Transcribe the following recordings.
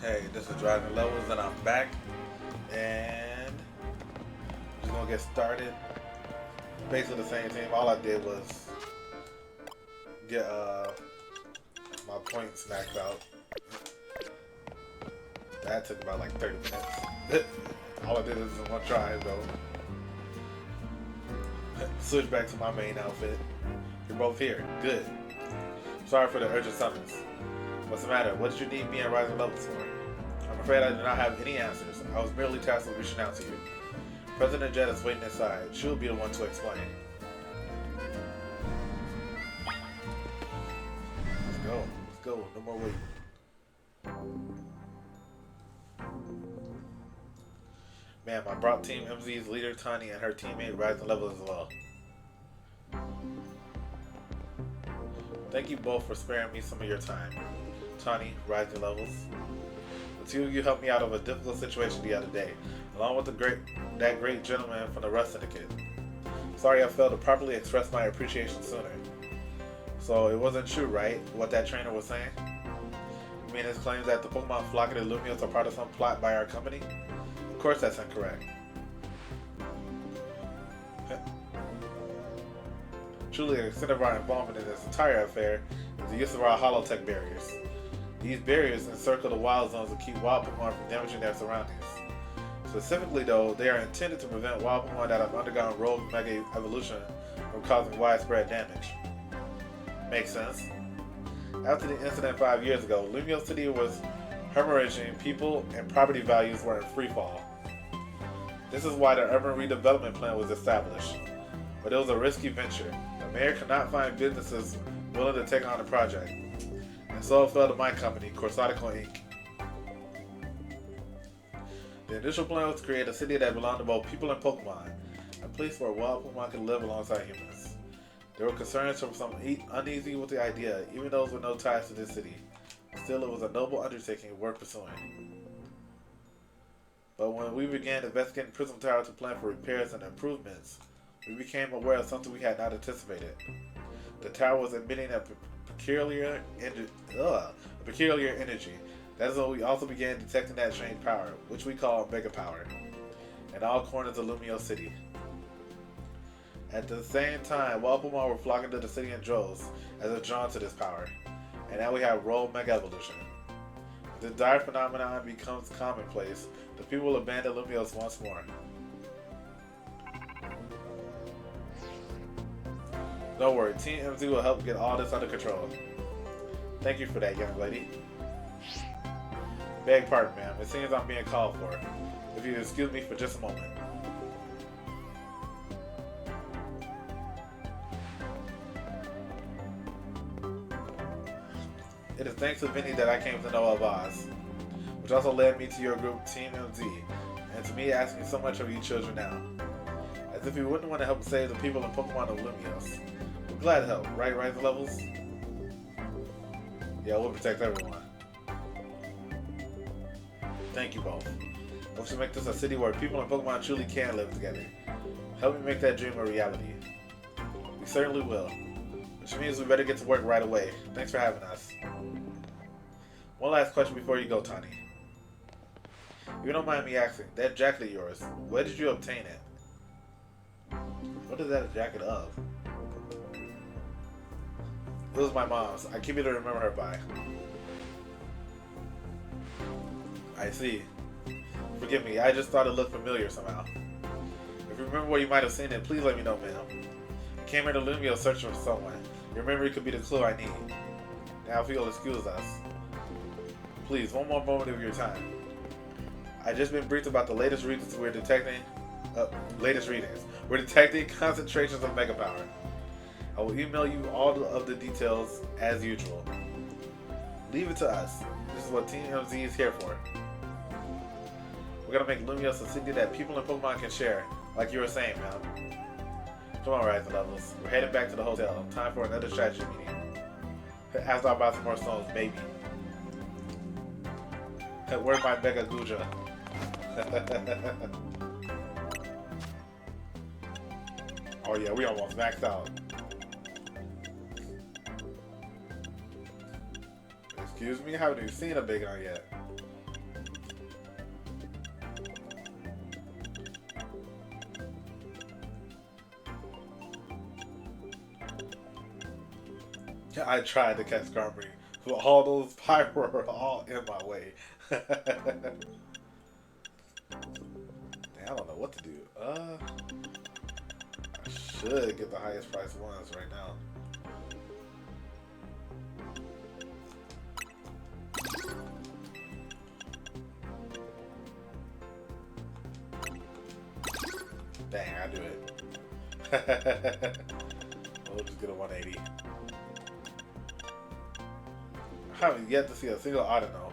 Hey, this is Driving Levels, and I'm back, and I'm just gonna get started. Basically, the same team. All I did was get my points maxed out. That took about like 30 minutes. All I did is in one try, though. Switch back to my main outfit. You're both here. Good. Sorry for the urgent summons. What's the matter? What did you need me and Rising Levels for? I'm afraid I do not have any answers. I was merely tasked with reaching out to you. President Jet is waiting inside. She'll be the one to explain. Let's go. Let's go. No more waiting. Ma'am, I brought Team MZ's leader, Tani, and her teammate, Rising Levels as well. Thank you both for sparing me some of your time. Tani, Rising Levels. The two of you helped me out of a difficult situation the other day, along with that great gentleman from the Rust Syndicate. Sorry I failed to properly express my appreciation sooner. So it wasn't true, right? What that trainer was saying? You mean his claims that the Pokemon flocking to Lumios are part of some plot by our company? Of course that's incorrect. Truly, the extent of our involvement in this entire affair is the use of our holotech barriers. These barriers encircle the wild zones to keep wild Pokemon from damaging their surroundings. Specifically though, they are intended to prevent wild Pokemon that have undergone rogue mega evolution from causing widespread damage. Makes sense. After the incident 5 years ago, Lumio City was hemorrhaging, people and property values were in freefall. This is why the urban redevelopment plan was established. But it was a risky venture. The mayor could not find businesses willing to take on the project. And so it fell to my company, Corsatico Inc. The initial plan was to create a city that belonged to both people and Pokemon, a place where wild Pokemon could live alongside humans. There were concerns from some uneasy with the idea, even those with no ties to this city. Still, it was a noble undertaking worth pursuing. But when we began investigating Prism Tower to plan for repairs and improvements, we became aware of something we had not anticipated. The tower was emitting a peculiar energy. That is when we also began detecting that strange power, which we call Mega Power, in all corners of Lumio City. At the same time, wild Pokemon were flocking to the city in droves, as if drawn to this power. And now we have rogue Mega Evolution. If this dire phenomenon becomes commonplace, the people will abandon Lumios once more. Don't worry, Team MZ will help get all this under control. Thank you for that, young lady. Beg pardon, ma'am. It seems I'm being called for. If you excuse me for just a moment. It is thanks to Vinny that I came to know of Oz, which also led me to your group, Team MZ, and to me asking so much of you children now. As if you wouldn't want to help save the people and Pokemon of Lumios. We're glad to help, right, Rising Levels? Yeah, we'll protect everyone. Thank you both. We should make this a city where people and Pokemon truly can live together. Help me make that dream a reality. We certainly will. Which means we better get to work right away. Thanks for having us. One last question before you go, Tani. If you don't mind me asking, that jacket of yours, where did you obtain it? What is that a jacket of? It was my mom's. I keep it to remember her by. I see. Forgive me, I just thought it looked familiar somehow. If you remember where you might have seen it, please let me know, ma'am. I came here to Lumio searching for someone. Your memory could be the clue I need. Now if you'll excuse us. Please, one more moment of your time. I've just been briefed about the latest readings we're detecting. We're detecting concentrations of Mega Power. I will email you all of the details as usual. Leave it to us. This is what Team MZ is here for. We're gonna make Lumios a city that people and Pokemon can share, like you were saying, man. Come on, Rising Levels. We're heading back to the hotel. Time for another strategy meeting. Ask about some more stones, maybe. Where's my Mega Guja? Oh yeah, we almost maxed out. Excuse me? I haven't even seen a big one yet. I tried to catch Skarmory, but all those Pyro were all in my way. Damn, I don't know what to do. I should get the highest price ones right now. Dang, I do it. We'll just get a 180. I haven't yet to see a single Audino.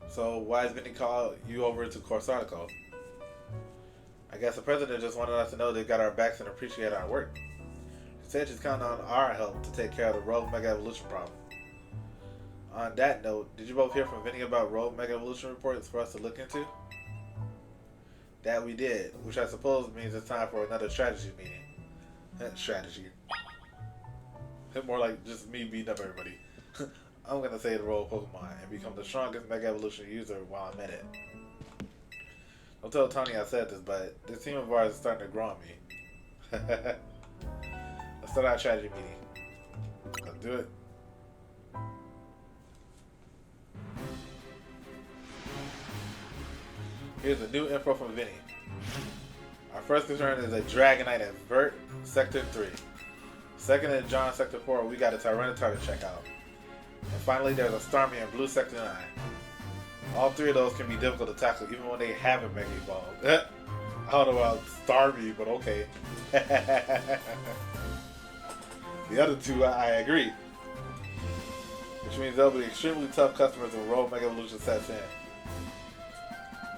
So why is Vinny call you over to Corsarico? I guess the president just wanted us to know they got our backs and appreciate our work. She said she's counting on our help to take care of the Rogue Mega Evolution problem. On that note, did you both hear from Vinny about Rogue Mega Evolution reports for us to look into? That we did, which I suppose means it's time for another strategy meeting. Strategy. More like just me beating up everybody. I'm gonna say the role Pokemon and become the strongest Mega Evolution user while I'm at it. Don't tell Tony I said this, but this team of ours is starting to grow on me. Let's start our strategy meeting. Let's do it. Here's the new info from Vinny. Our first concern is a Dragonite at Vert Sector 3. Second in John Sector 4, we got a Tyranitar to check out. And finally, there's a Starmie in Blue Sector 9. All three of those can be difficult to tackle even when they haven't Mega Evolved. I don't know about Starmie, but okay. The other two, I agree. Which means they'll be extremely tough customers when Rogue Mega Evolution sets in.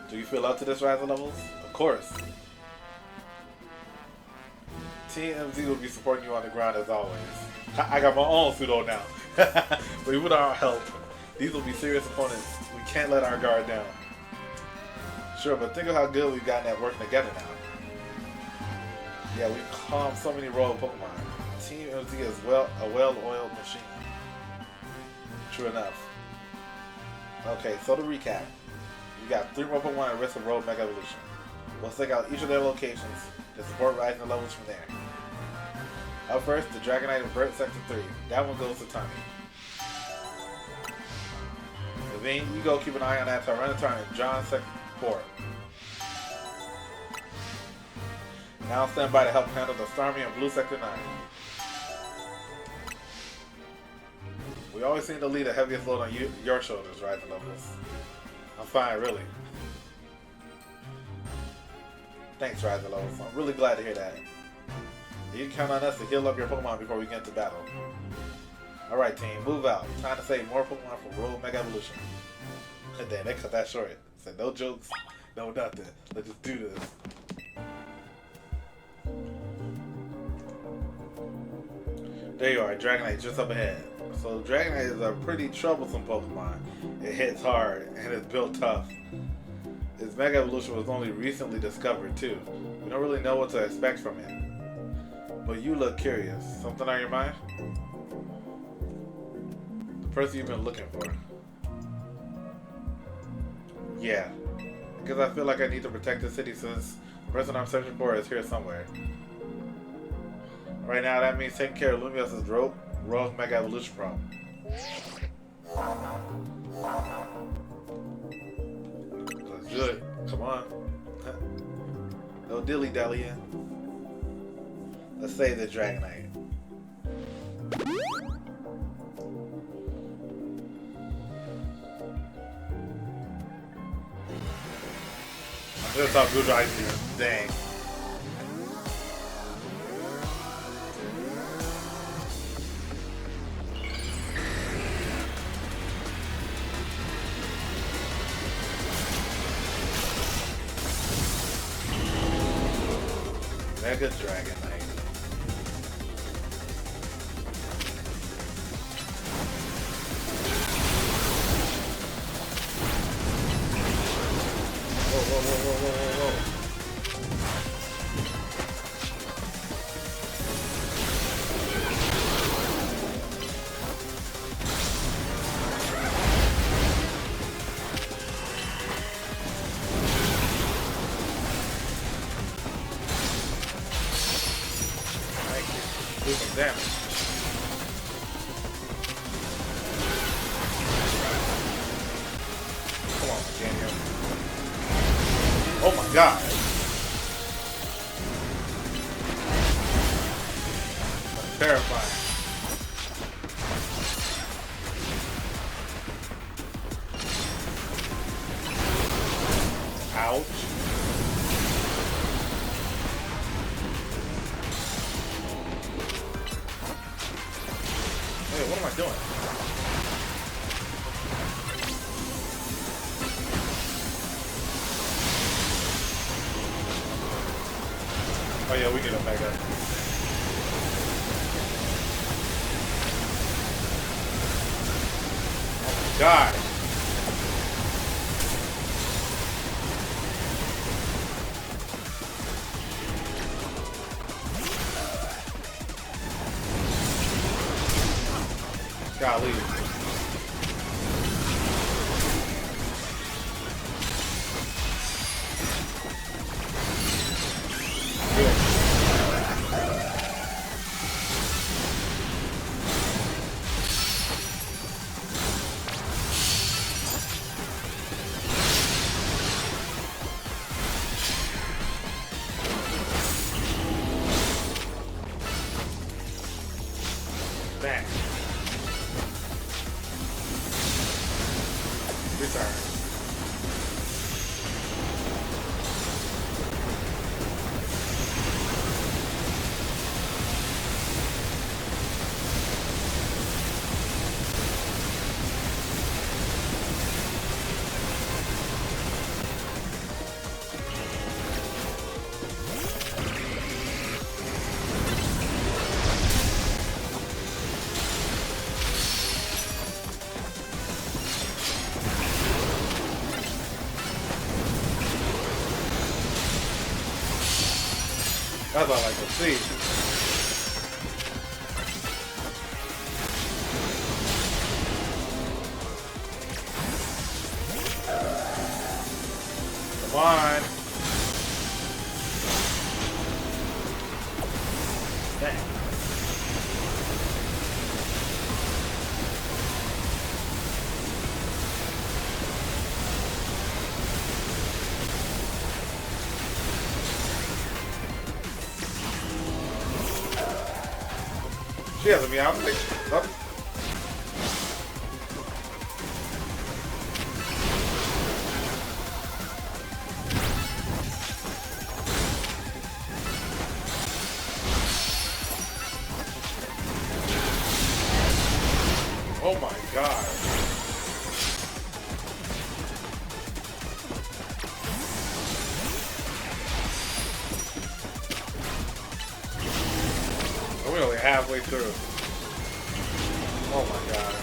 Do you feel up to this rise of levels? Of course. Team MZ will be supporting you on the ground as always. I got my own pseudo now. But with our help, these will be serious opponents. We can't let our guard down. Sure, but think of how good we've gotten at working together now. Yeah, we've calmed so many rogue Pokemon. Team MZ is a well-oiled machine. True enough. Okay, so to recap. We got 3 more Pokemon at risk of Rogue Mega Evolution. We'll check out each of their locations to support rising levels from there. Up first, the Dragonite in Vert Sector 3. That one goes to Tommy. Levine, you go keep an eye on that Tyranitar in John Sector 4. Now I'll stand by to help handle the Starmie in Blue Sector 9. We always seem to leave the heaviest load on your shoulders, rising levels. I'm fine, really. Thanks, Rising Levels. I'm really glad to hear that. You can count on us to heal up your Pokemon before we get into battle. Alright, team, move out. Time to save more Pokemon for Rogue Mega Evolution. Damn, they cut that short. Said no jokes, no nothing. Let's just do this. There you are, Dragonite just up ahead. So Dragonite is a pretty troublesome Pokemon. It hits hard and it's built tough. Its Mega Evolution was only recently discovered too. We don't really know what to expect from it. But you look curious. Something on your mind? The person you've been looking for. Yeah. Because I feel like I need to protect the city since the person I'm searching for is here somewhere. Right now that means taking care of Lumios's Rogue Mega Evolution problem. Let's do it. Come on. No dilly-dallying. Let's save the Dragonite. I'm gonna talk good right here. Dang. Mega Dragon Knight. Whoa, whoa, whoa, whoa, whoa, whoa, whoa. Do some damage. Come on, Daniel. Oh my god. That's terrifying. Ouch. Hey, what am I doing? Oh yeah, we need a mega. Oh my god. Golly. Good. Bang. Return. That's what I like to see. Come on. Dang. She has a meow. Oh. Oh my god. We're only halfway through. Oh my gosh.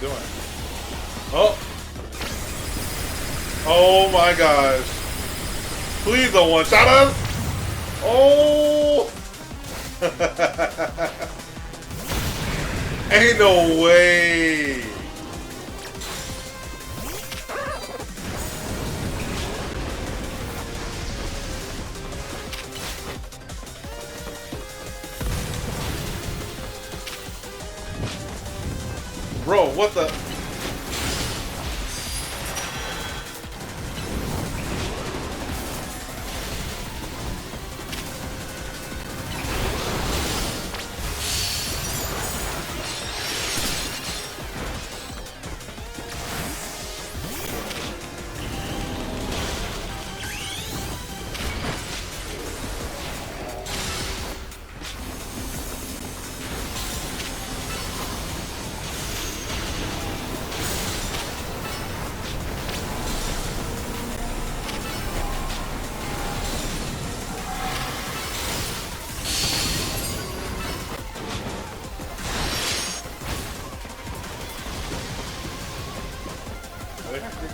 Doing? Oh! Oh my gosh! Please don't one-shot us! Oh! Ain't no way! Bro, what the?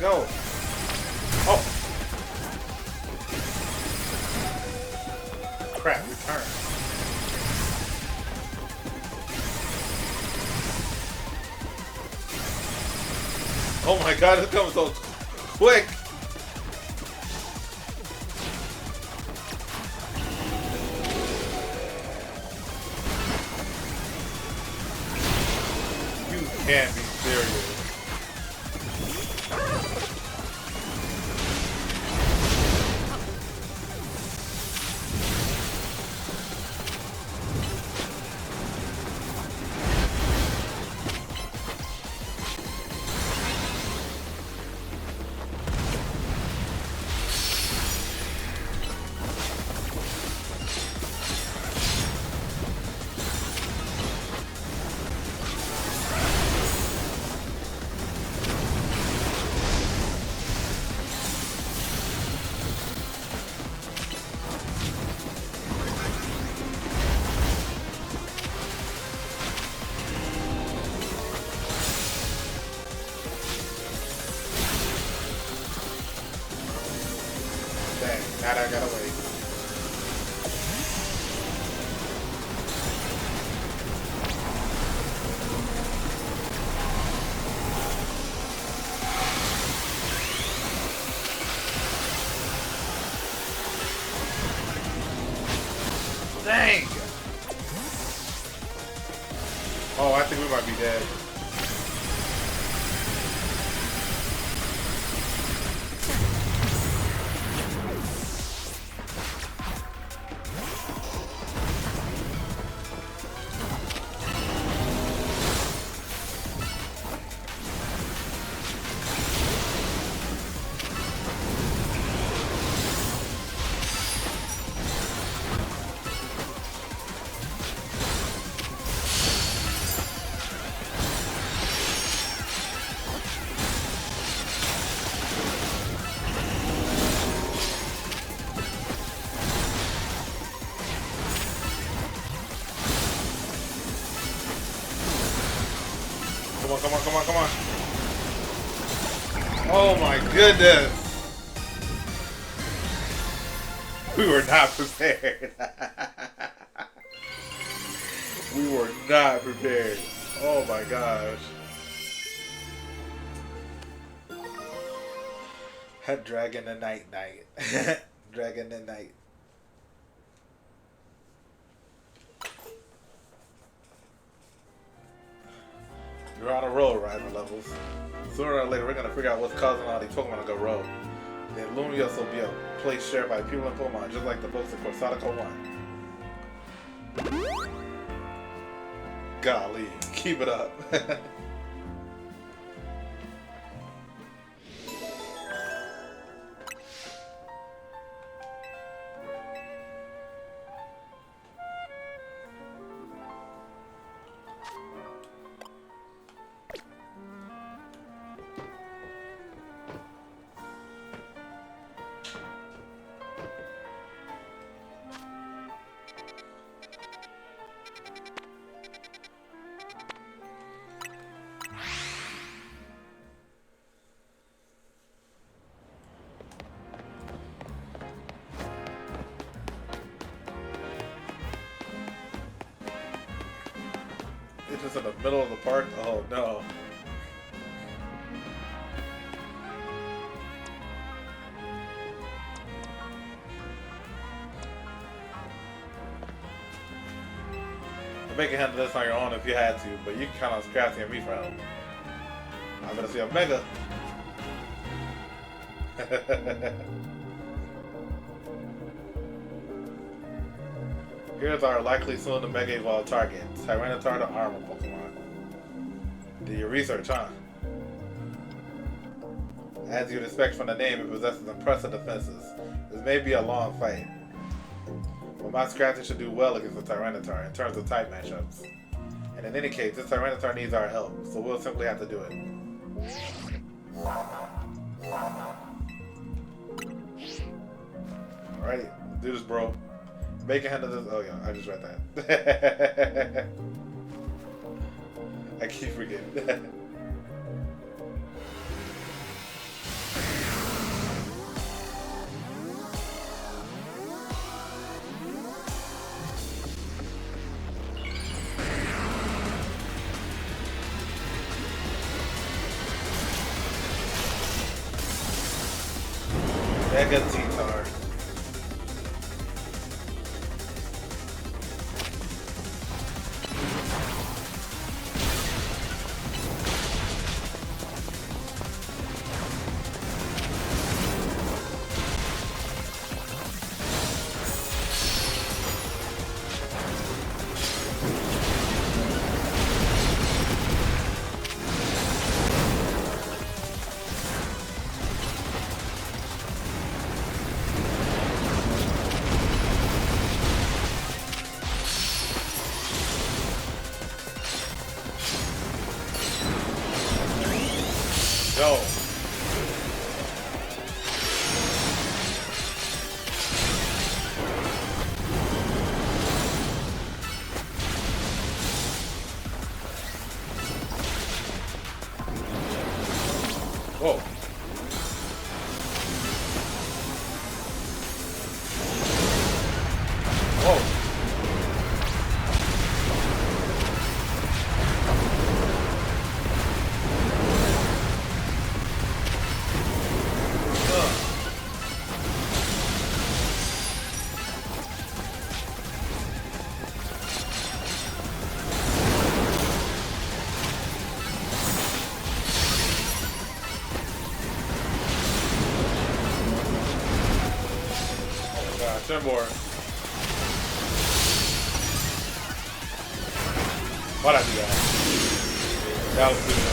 No. Oh. Crap, return. Oh my god, it's coming so quick. You can't be serious. Now I gotta wait. Dang! Oh, I think we might be dead. Come on, come on, come on, come on. Oh my goodness. We were not prepared. We were not prepared. Oh my gosh. Dragon the night. Dragon the night. You're on a roll, Rival Levels. Sooner or later, we're going to figure out what's causing all these Pokemon to go rogue. The Lumios will be a place shared by people and Pokemon, just like the books of Corsadico 1. Golly, keep it up. It's just in the middle of the park? Oh no. You can handle this on your own if you had to, but you can count on Scrappy and me for help. I'm gonna see a Mega. Here's our likely soon to Mega Evolve target, Tyranitar the Armor Pokemon. Did your research, huh? As you'd expect from the name, it possesses impressive defenses. This may be a long fight, but my Scrafty should do well against the Tyranitar in terms of type matchups. And in any case, this Tyranitar needs our help, so we'll simply have to do it. Alright, let's do this, bro. Make a handle this. Oh yeah, I just read that. I keep forgetting. Mega T-Tar. Yo. Whoa. Whoa. Turn more. Why'd I do that? That was good.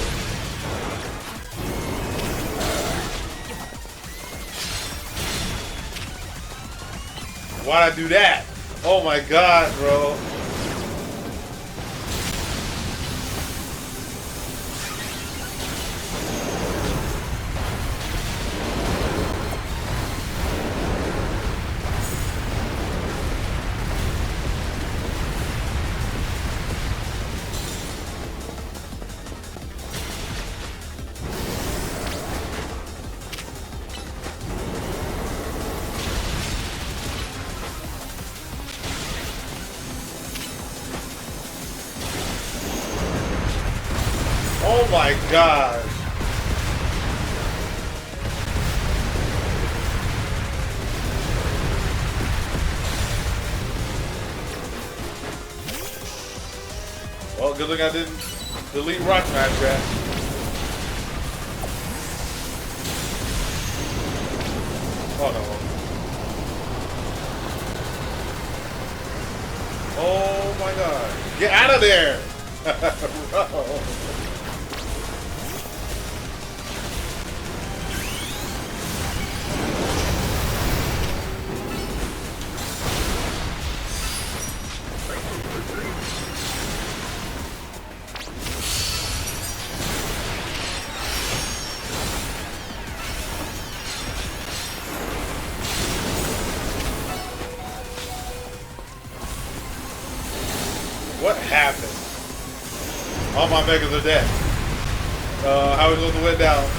Why'd I do that? Oh my god, bro. Oh my gosh. Well, good thing I didn't delete Rock Smash that. Oh no. Oh my god. Get out of there! Bro. What happened? All my Megas are dead. How are we supposed to win down?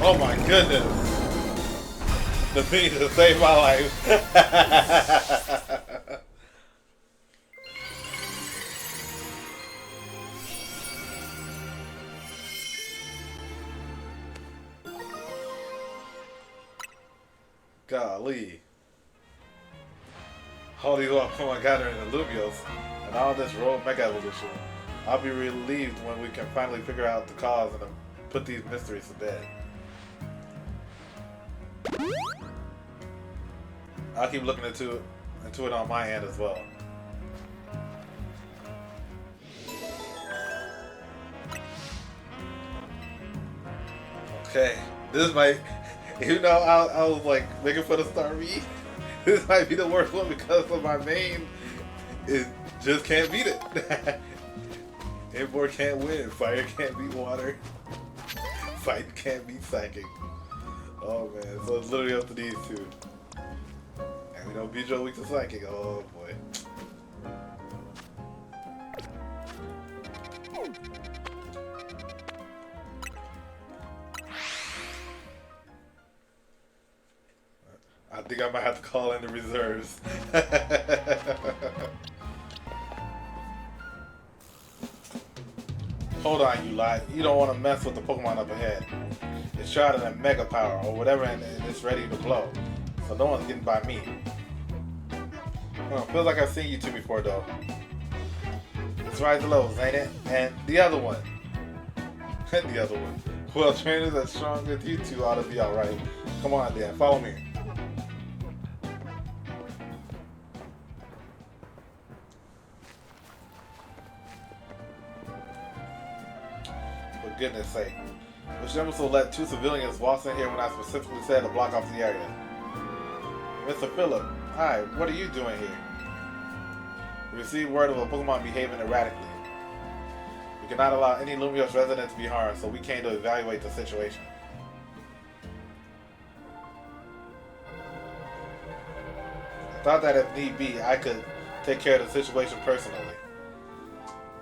Oh my goodness. The thing to save my life. Golly. All these Pokemon gathering in Lumios and all this road mega evolution. I'll be relieved when we can finally figure out the cause and put these mysteries to bed. I'll keep looking into into it on my end as well. Okay, this might, even though I was like making fun of Star V, this might be the worst one because of my main. It just can't beat it. Import can't win. Fire can't beat water. Fight can't beat psychic. Oh man, so it's literally up to these two. And we know Bijo weak to psychic. Oh boy. I think I might have to call in the reserves. Hold on, you lot. You don't want to mess with the Pokemon up ahead. It's shot at Mega Power or whatever and it's ready to blow. So no one's getting by me. Feels like I've seen you two before though. Let's rise the levels, ain't it? And the other one. The other one. Well, trainers as strong as you two ought to be alright. Come on then, follow me. For goodness sake. Which also let two civilians waltz in here when I specifically said to block off the area. Mr. Phillip, hi, what are you doing here? We received word of a Pokemon behaving erratically. We cannot allow any Lumiose resident to be harmed, so we came to evaluate the situation. I thought that if need be, I could take care of the situation personally.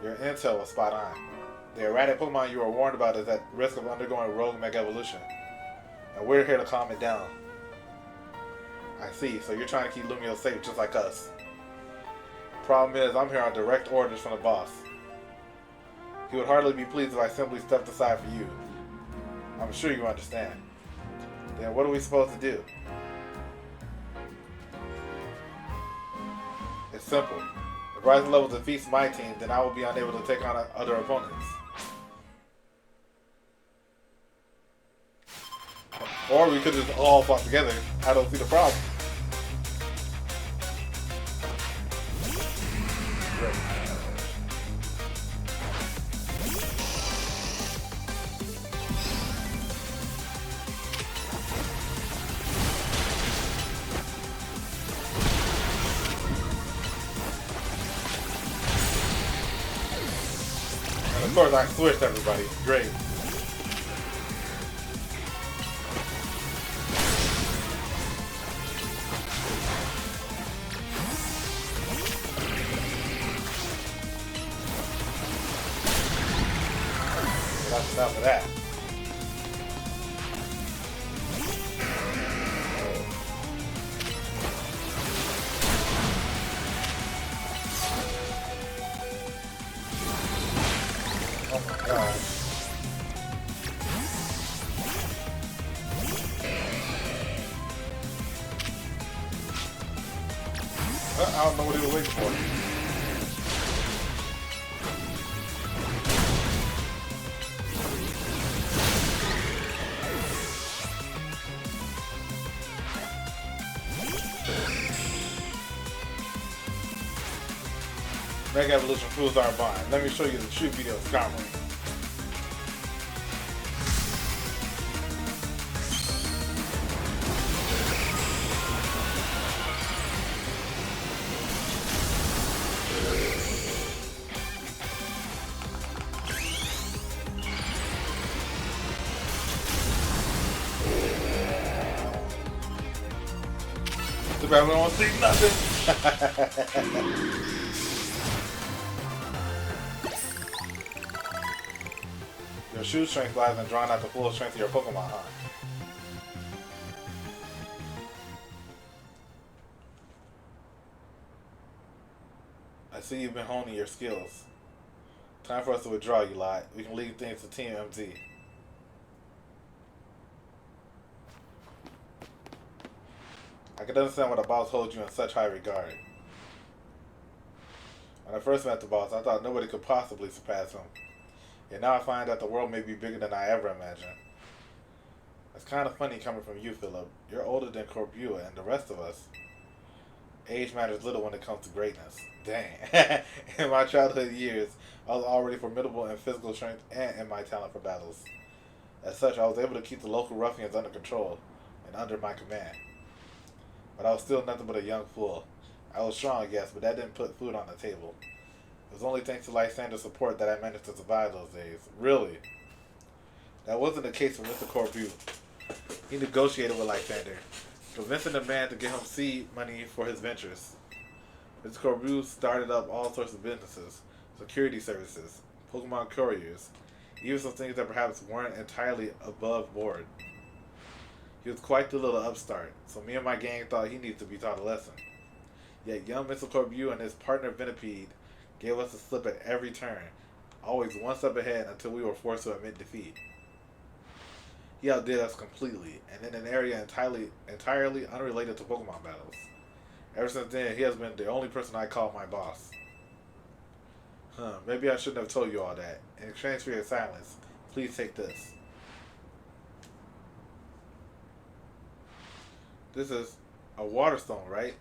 Your intel was spot on. The erratic Pokemon you were warned about is at risk of undergoing rogue Mega Evolution, and we're here to calm it down. I see, so you're trying to keep Lumiose safe just like us. Problem is, I'm here on direct orders from the boss. He would hardly be pleased if I simply stepped aside for you. I'm sure you understand. Then what are we supposed to do? It's simple. If Rising Level defeats my team, then I will be unable to take on other opponents. Or we could just all fought together. I don't see the problem. Great. And of course I switched everybody. Great. That's enough of that. Oh my god. I don't know what he was waiting for. Mega Evolution proves our bond. Let me show you the true video of Skarmory. Too bad we don't see nothing. Your shoe strength lies in drawing out the full strength of your Pokemon, huh? I see you've been honing your skills. Time for us to withdraw, you lot. We can leave things to Team MZ. I can understand why the boss holds you in such high regard. When I first met the boss, I thought nobody could possibly surpass him. And now I find that the world may be bigger than I ever imagined. It's kind of funny coming from you, Phillip. You're older than Corbua and the rest of us. Age matters little when it comes to greatness. Dang. In my childhood years, I was already formidable in physical strength and in my talent for battles. As such, I was able to keep the local ruffians under control and under my command. But I was still nothing but a young fool. I was strong, yes, but that didn't put food on the table. It was only thanks to Lysander's support that I managed to survive those days. Really. That wasn't the case for Mr. Corbu. He negotiated with Lysander, convincing the man to give him seed money for his ventures. Mr. Corbu started up all sorts of businesses, security services, Pokemon couriers, even some things that perhaps weren't entirely above board. He was quite the little upstart, so me and my gang thought he needed to be taught a lesson. Yet young Mr. Corbu and his partner Venipede gave us a slip at every turn, always one step ahead until we were forced to admit defeat. He outdid us completely, and in an area entirely unrelated to Pokemon battles. Ever since then, he has been the only person I call my boss. Maybe I shouldn't have told you all that. In exchange for your silence, please take this. This is a water stone, right?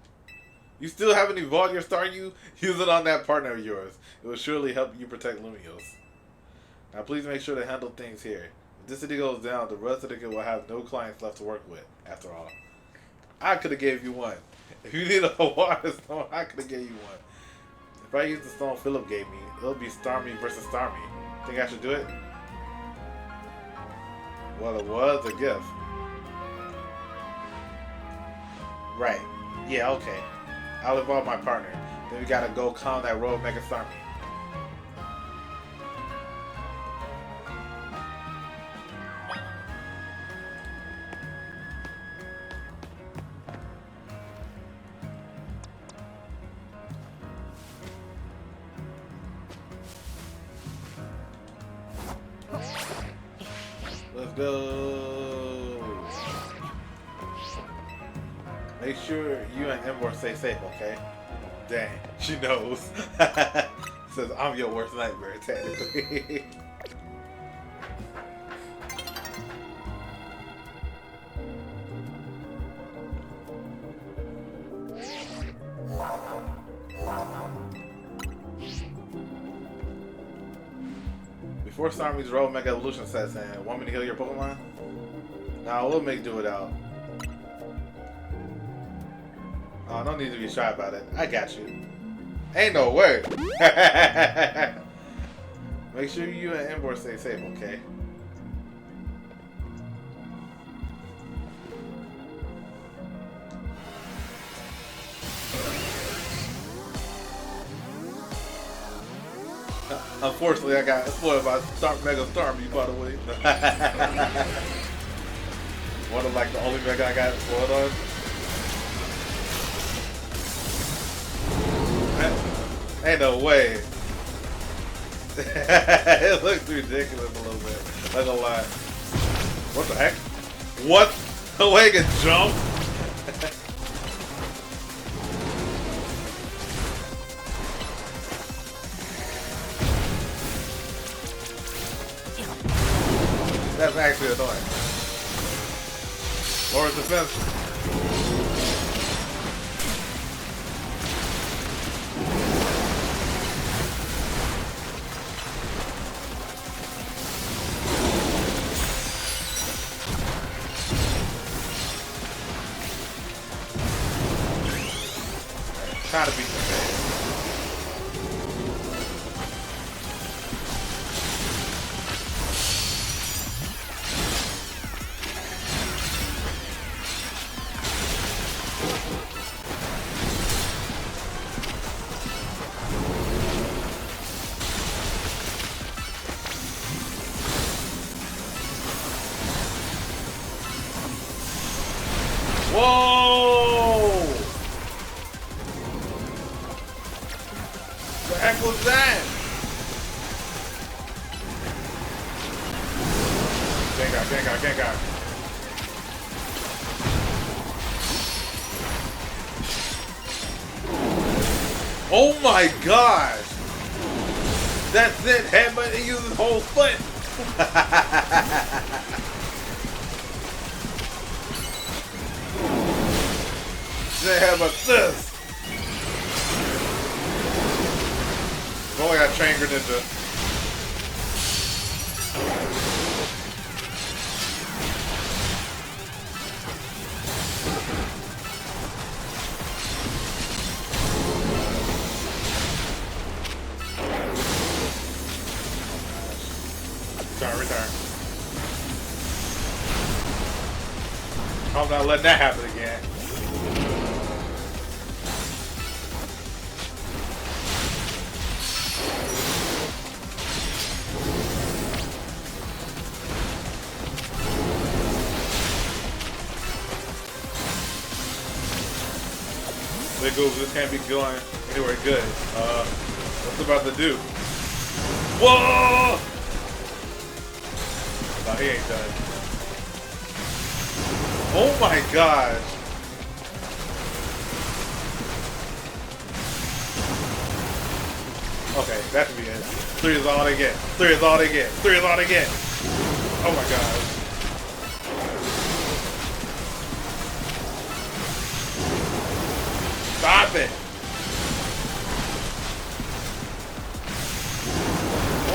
You still haven't evolved your Staryu? Use it on that partner of yours. It will surely help you protect Lumios. Now please make sure to handle things here. If this city goes down, the rest of the guild will have no clients left to work with, after all. I could have gave you one. If you need a water stone, I could have gave you one. If I use the stone Philip gave me, it'll be Starmie versus Starmie. Think I should do it? Well, it was a gift. Right. Yeah, okay. I'll involve my partner. Then we gotta go calm that road Mega Starmie. Let's go. Make sure you and Ember stay safe, okay? Dang, she knows. Says I'm your worst nightmare, technically. Before Starmie's Road Mega Evolution sets in, want me to heal your Pokemon? Nah, we'll make do without. Oh, no need to be shy about it. I got you. Ain't no way. Make sure you and Ember stay safe, okay? Unfortunately, I got spoiled by Mega Starmie, by the way. One of like the only Mega I got spoiled on. Ain't no way. It looks ridiculous a little bit. Not gonna lie. What the heck? What? The way it can jump? That's actually annoying. Lower defense. Trying to beat the man. Whoa! The heck was that? Gengar. Oh my gosh! That's it, headbutt, he used his whole foot! They have a this. train Greninja. Return. I'm not letting that happen again. Big goes, this can't be going anywhere good. What's it about to do? Whoa! No, he ain't done. Oh my gosh. Okay, that should be it. 3 is all they get. 3 is all they get. 3 is all they get. Oh my gosh. Stop it.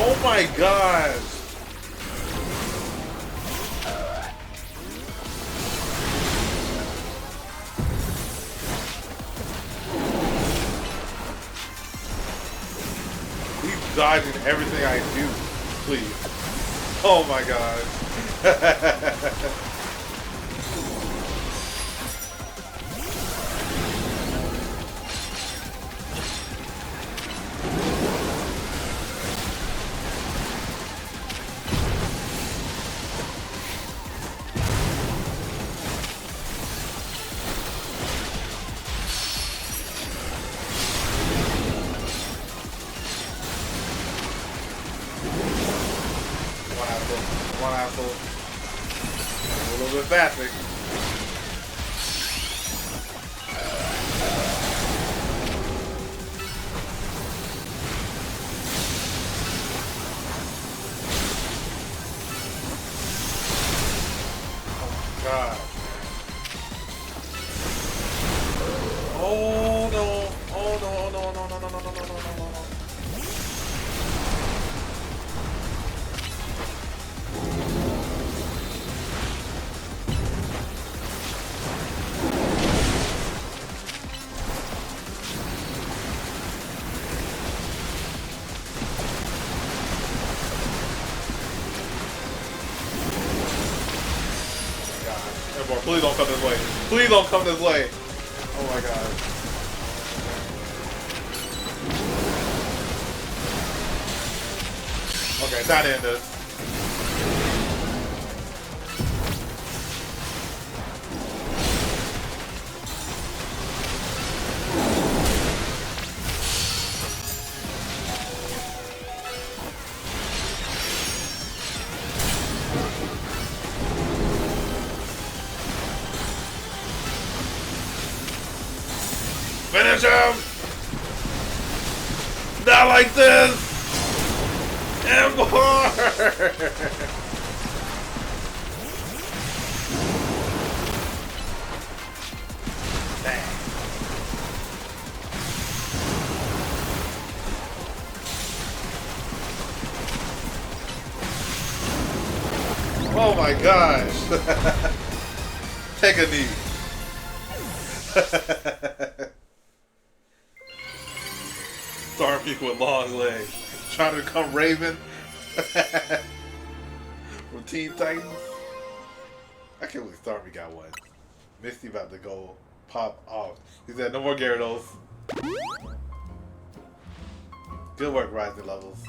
Oh my gosh. He's dodging everything I do. Please. Oh my gosh. One apple. A little bit faster. Oh God. Oh no. Oh no, no, no, no, no, no, no, no, no, no, no. Please don't come this way. Please don't come this way. Oh my God. Okay, time to end this. Finish him! Not like this! And more! Dang. Oh my gosh! Take a knee. Storm people with long legs. Trying to become Raven. From Teen Titans. I can't believe Stormy got one. Misty about to go pop off. He said, no more Gyarados. Good work, Rising Levels.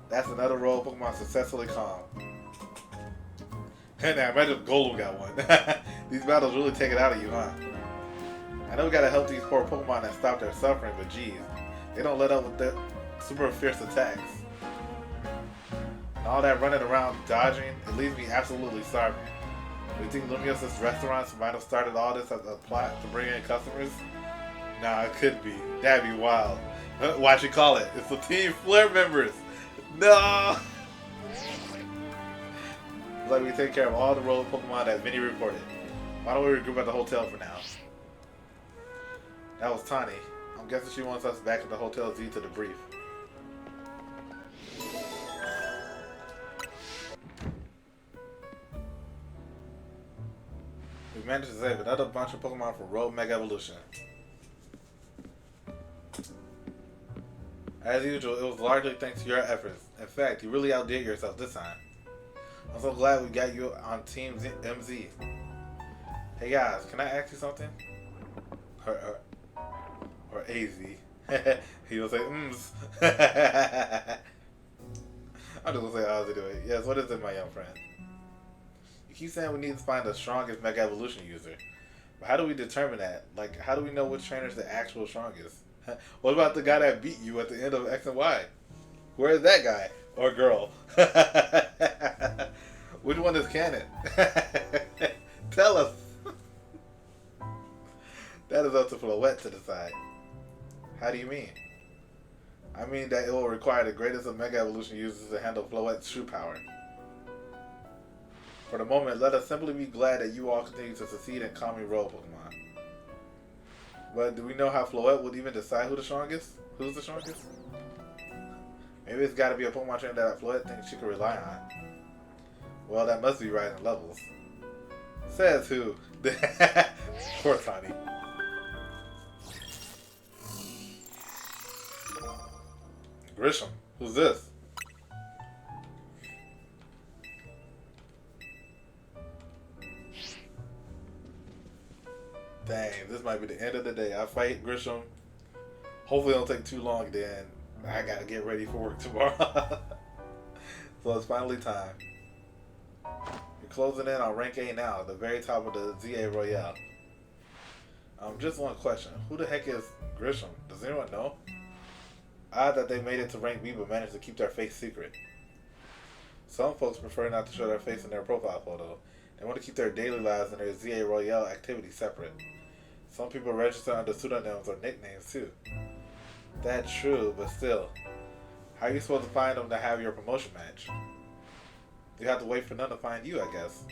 That's another role Pokemon successfully calm. And now, imagine if Golem got one. These battles really take it out of you, huh? I know we gotta help these poor Pokemon and stop their suffering, but geez. They don't let up with the super fierce attacks. And all that running around dodging, it leaves me absolutely starving. Do you think Lumios's restaurants might have started all this as a plot to bring in customers? Nah, it could be. That'd be wild. Why'd you call it? It's the Team Flare members. No! It's like we take care of all the road Pokemon that Vinny reported. Why don't we regroup at the hotel for now? That was Tani. I'm guessing she wants us back at the Hotel Z to debrief. managed to save another bunch of Pokemon from Road Mega Evolution. As usual, it was largely thanks to your efforts. In fact, you really outdid yourself this time. I'm so glad we got you on Team MZ. Hey guys, can I ask you something? Or AZ. He will say, I'm just gonna say Oz anyway. Yes, what is it, my young friend? You keep saying we need to find the strongest Mega Evolution user. But how do we determine that? Like, how do we know which trainer's the actual strongest? What about the guy that beat you at the end of X and Y? Where is that guy? Or girl? Which one is canon? Tell us. That is up to Floette to decide. How do you mean? I mean that it will require the greatest of Mega Evolution users to handle Floette's true power. For the moment, let us simply be glad that you all continue to succeed in calming road Pokemon. But do we know how Floette would even decide who's the strongest? Maybe it's got to be a Pokemon trainer that Floette thinks she can rely on. Well, that must be rising levels. Says who? Poor Tawny. Grisham, who's this? Dang, this might be the end of the day. I fight Grisham. Hopefully it don't take too long, then I gotta get ready for work tomorrow. So it's finally time. You're closing in on rank A now, at the very top of the ZA Royale. Just one question. Who the heck is Grisham? Does anyone know? Odd that they made it to rank B but managed to keep their face secret. Some folks prefer not to show their face in their profile photo. They want to keep their daily lives and their ZA Royale activities separate. Some people register under pseudonyms or nicknames too. That's true, but still. How are you supposed to find them to have your promotion match? You have to wait for them to find you, I guess.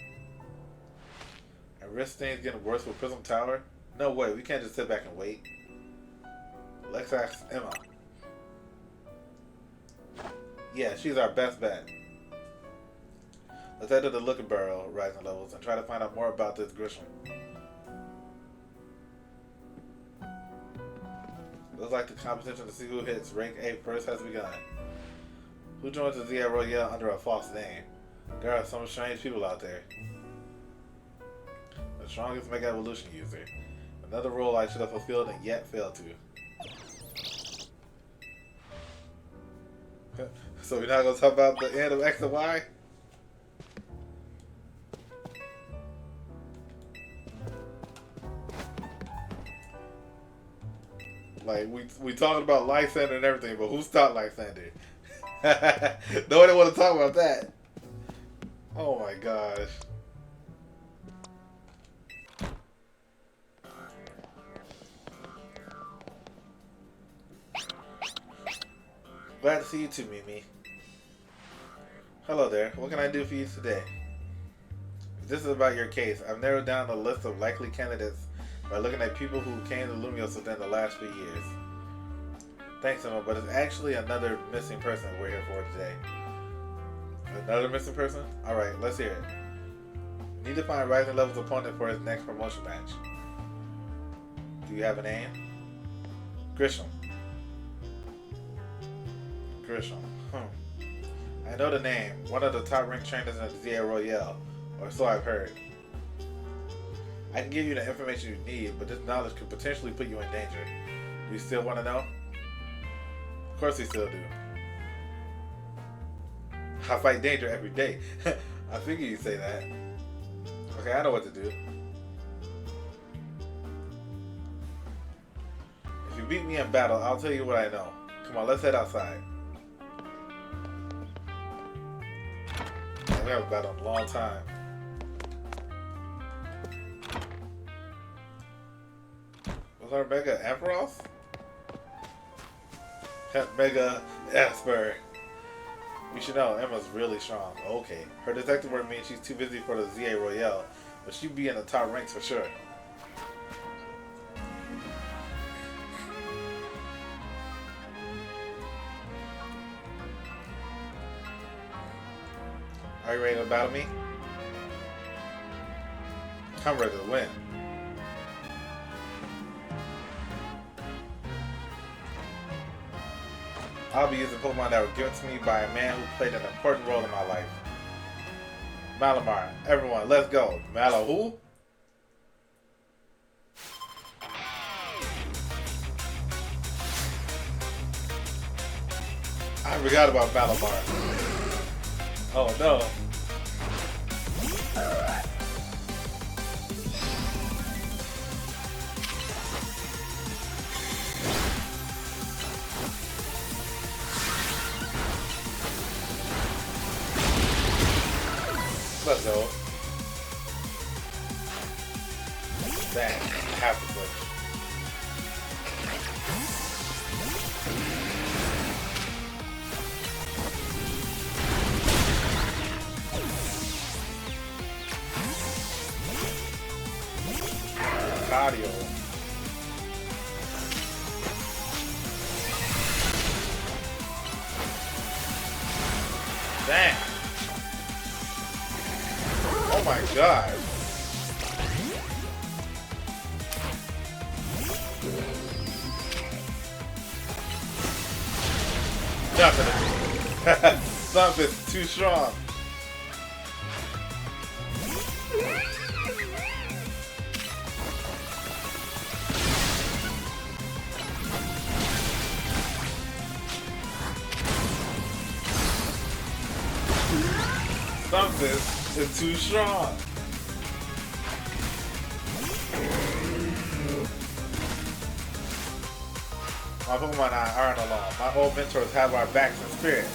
And risk things getting worse with Prism Tower? No way, we can't just sit back and wait. Let's ask Emma. Yeah, she's our best bet. Let's head to the Looking Barrel rising levels and try to find out more about this Grisham. Looks like the competition to see who hits rank A first has begun. Who joins the ZA Royale under a false name? There are some strange people out there. The strongest Mega Evolution user. Another role I should have fulfilled and yet failed to. So we're not going to talk about the end of X and Y? Like, we talking about Lysander and everything, but who stopped Lysander? Nobody want to talk about that. Oh my gosh. Glad to see you too, Mimi. Hello there. What can I do for you today? If this is about your case, I've narrowed down a list of likely candidates by looking at people who came to Lumios within the last few years. Thanks, Emma, but it's actually another missing person we're here for today. Another missing person? Alright, let's hear it. Need to find Rising Level's opponent for his next promotion match. Do you have a name? Grisham. Grisham. I know the name. One of the top ranked trainers in the ZA Royale, or so I've heard. I can give you the information you need, but this knowledge could potentially put you in danger. Do you still want to know? Of course we still do. I fight danger every day. I figure you'd say that. Okay, I know what to do. If you beat me in battle, I'll tell you what I know. Come on, let's head outside. We haven't battled in a long time. Was our Mega Ampharos? Mega Esper. You should know, Emma's really strong. Okay. Her detective work means she's too busy for the ZA Royale, but she'd be in the top ranks for sure. Are you ready to battle me? I'm ready to win. I'll be using Pokemon that were given to me by a man who played an important role in my life. Malamar. Everyone, let's go. who? I forgot about Malamar. Oh no. Let's go. Dang, half the switch. Cardio. Dang. Oh my god. Nothing. Something's too strong. Something is too strong. My Pokemon and I aren't alone. My old mentors have our backs in spirit.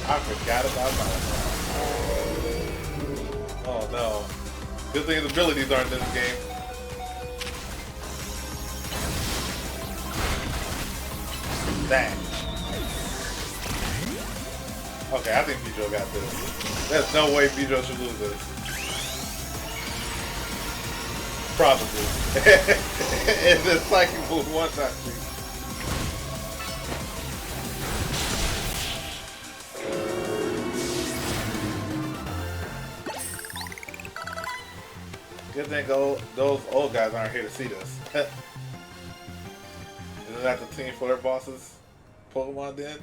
I forgot about Malamar. Oh no. Good thing his abilities aren't in this game. Dang. Okay, I think Beedrill got this. There's no way Beedrill should lose this. Probably. It's a psychic move one time. Good thing those old guys aren't here to see this. Isn't that the Team Flare bosses Pokemon did?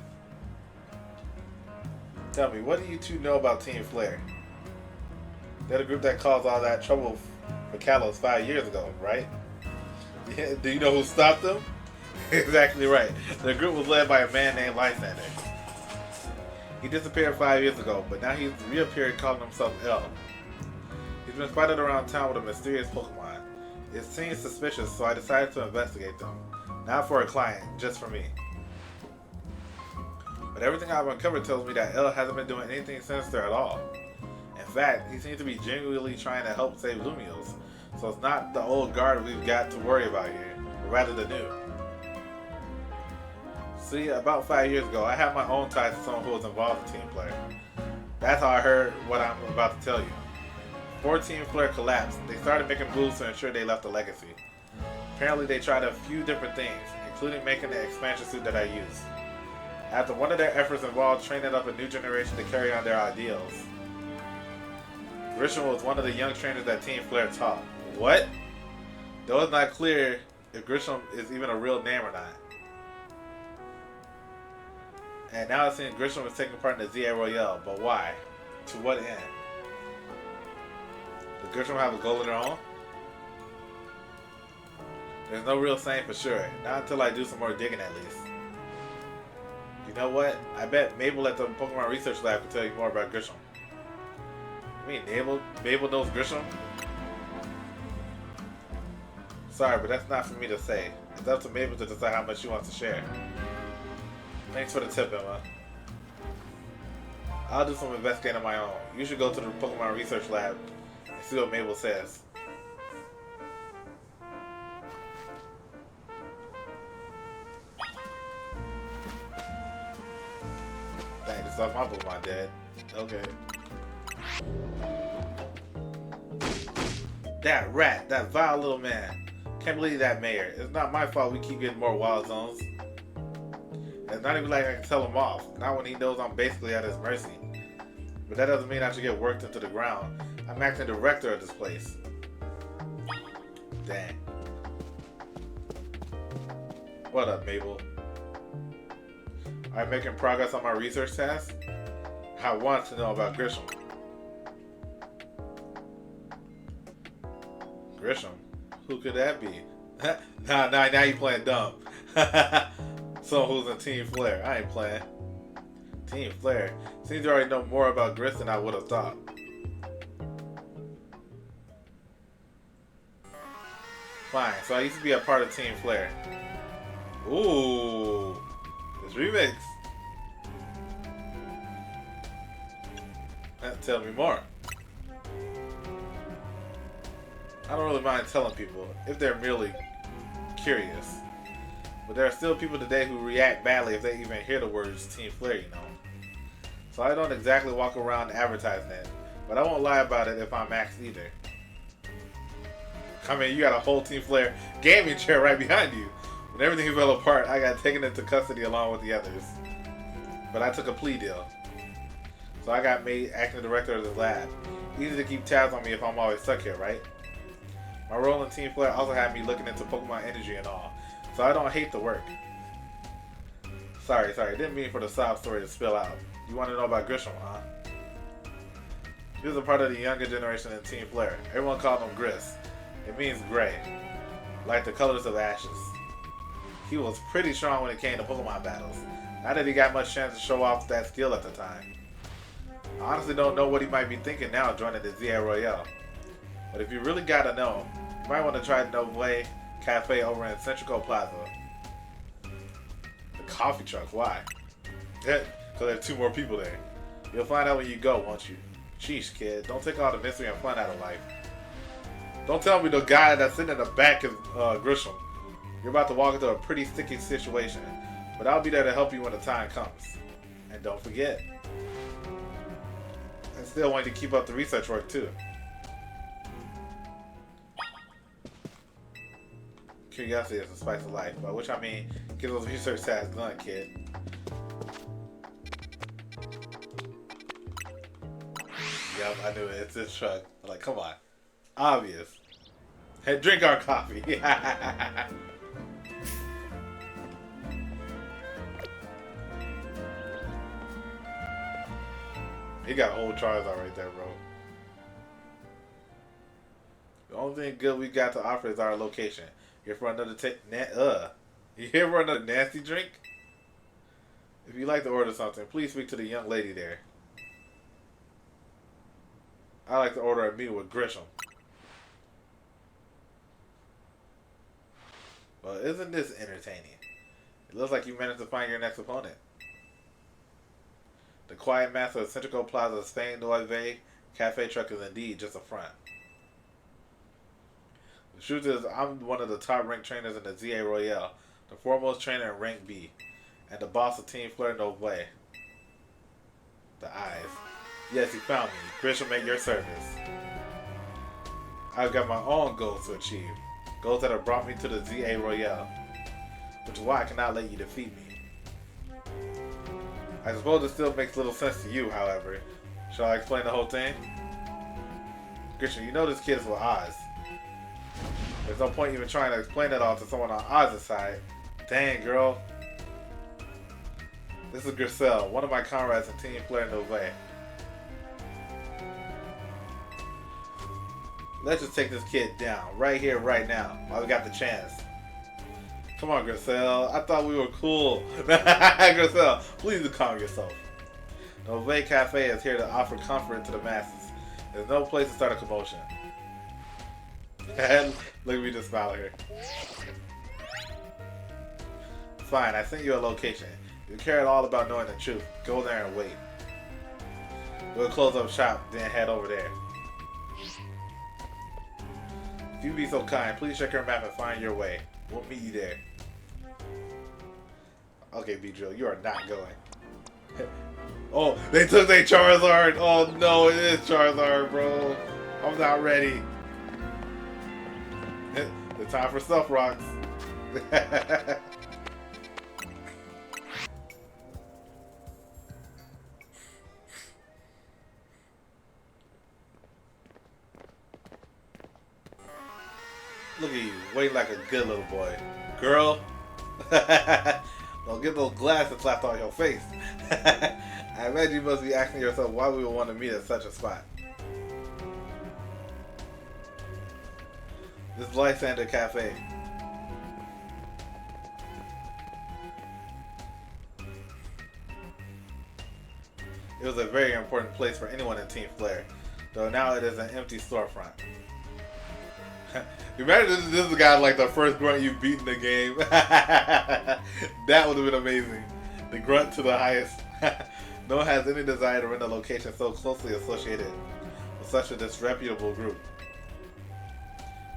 Tell me, what do you two know about Team Flare? They're the group that caused all that trouble for Kalos 5 years ago, right? Yeah, do you know who stopped them? Exactly right. The group was led by a man named Lysander. He disappeared 5 years ago, but now he's reappeared calling himself L. He's been spotted around town with a mysterious Pokemon. It seems suspicious, so I decided to investigate them. Not for a client, just for me. But everything I've uncovered tells me that L hasn't been doing anything sinister at all. In fact, he seems to be genuinely trying to help save Lumios, so it's not the old guard we've got to worry about here, but rather the new. See, about 5 years ago, I had my own ties to someone who was involved in Team Flare. That's how I heard what I'm about to tell you. Before Team Flare collapsed, they started making moves to ensure they left a legacy. Apparently they tried a few different things, including making the expansion suit that I use. After one of their efforts involved training up a new generation to carry on their ideals. Grisham was one of the young trainers that Team Flare taught. What? Though it's not clear if Grisham is even a real name or not. And now it seems Grisham is taking part in the ZA Royale, but why? To what end? Does Grisham have a goal of their own? There's no real saying for sure. Not until I do some more digging at least. You know what? I bet Mabel at the Pokemon Research Lab can tell you more about Grisham. You mean Mabel knows Grisham? Sorry, but that's not for me to say. It's up to Mabel to decide how much she wants to share. Thanks for the tip, Emma. I'll do some investigating on my own. You should go to the Pokemon Research Lab and see what Mabel says. Dang, this off my Pokemon dead. Okay. That rat, that vile little man. Can't believe that mayor. It's not my fault we keep getting more wild zones. It's not even like I can tell him off. Not when he knows I'm basically at his mercy. But that doesn't mean I should get worked into the ground. I'm acting director of this place. Dang. What up, Mabel? I'm making progress on my research task. I want to know about Grisham. Grisham? Who could that be? Now you playing dumb. Someone who's in Team Flare. I ain't playing. Team Flare? Seems you already know more about Gris than I would have thought. Fine, so I used to be a part of Team Flare. Ooh. This remix. Tell me more. I don't really mind telling people if they're merely curious. But there are still people today who react badly if they even hear the words Team Flare, you know. So I don't exactly walk around advertising it. But I won't lie about it if I'm Max either. I mean, you got a whole Team Flare gaming chair right behind you. When everything fell apart, I got taken into custody along with the others. But I took a plea deal. So I got made acting director of the lab. Easy to keep tabs on me if I'm always stuck here, right? My role in Team Flare also had me looking into Pokemon energy and all. So I don't hate the work. Sorry, didn't mean for the sob story to spill out. You want to know about Grisham, huh? He was a part of the younger generation in Team Flare. Everyone called him Gris. It means gray. Like the colors of ashes. He was pretty strong when it came to Pokemon battles. Not that he got much chance to show off that skill at the time. I honestly don't know what he might be thinking now joining the ZA Royale. But if you really gotta know, you might want to try Noble Cafe over in Centrico Plaza. The coffee truck, why? Because there's 2 more people there. You'll find out when you go, won't you? Sheesh, kid. Don't take all the mystery and fun out of life. Don't tell me the guy that's sitting in the back is Grisham. You're about to walk into a pretty sticky situation. But I'll be there to help you when the time comes. And don't forget. I still want you to keep up the research work, too. Curiosity is the spice of life, by which I mean, get those research tasks done, kid. Yup, I knew it. It's this truck. I'm like, come on. Obvious. Hey, drink our coffee. He got a whole Charizard right there, bro. The only thing good we got to offer is our location. Here for another You here for another nasty drink? If you'd like to order something, please speak to the young lady there. I'd like to order a meal with Grisham. Well, isn't this entertaining? It looks like you managed to find your next opponent. The quiet master of Centrico Plaza's Spain Noise Cafe truck is indeed just a front. The truth is, I'm one of the top ranked trainers in the ZA Royale, the foremost trainer in rank B, and the boss of Team Flare Noble. The eyes. Yes, you found me. Grisham at your service. I've got my own goals to achieve. Goals that have brought me to the ZA Royale. Which is why I cannot let you defeat me. I suppose it still makes little sense to you, however. Shall I explain the whole thing? Grisham, you know this kid is with Oz. There's no point even trying to explain it all to someone on Oz's side. Dang, girl. This is Griselle, one of my comrades in Team Flare Noble. Let's just take this kid down, right here, right now, while we got the chance. Come on, Griselle. I thought we were cool. Griselle, please do calm yourself. Noble Cafe is here to offer comfort to the masses. There's no place to start a commotion. Look at me just smile here. Fine, I sent you a location. You care all about knowing the truth. Go there and wait. We'll close up shop, then head over there. If you be so kind, please check your map and find your way. We'll meet you there. Okay, B-Drill, you are not going. Oh, they took their Charizard. Oh no, it is Charizard, bro. I'm not ready. The time for stuff rocks. Look at you, waiting like a good little boy. Girl, don't get those glasses slapped on your face. I imagine you must be asking yourself why we would want to meet at such a spot. This is Lysander Cafe. It was a very important place for anyone in Team Flare, though now it is an empty storefront. Imagine this is the guy like the first grunt you beat in the game. That would have been amazing. The grunt to the highest. No one has any desire to rent a location so closely associated with such a disreputable group.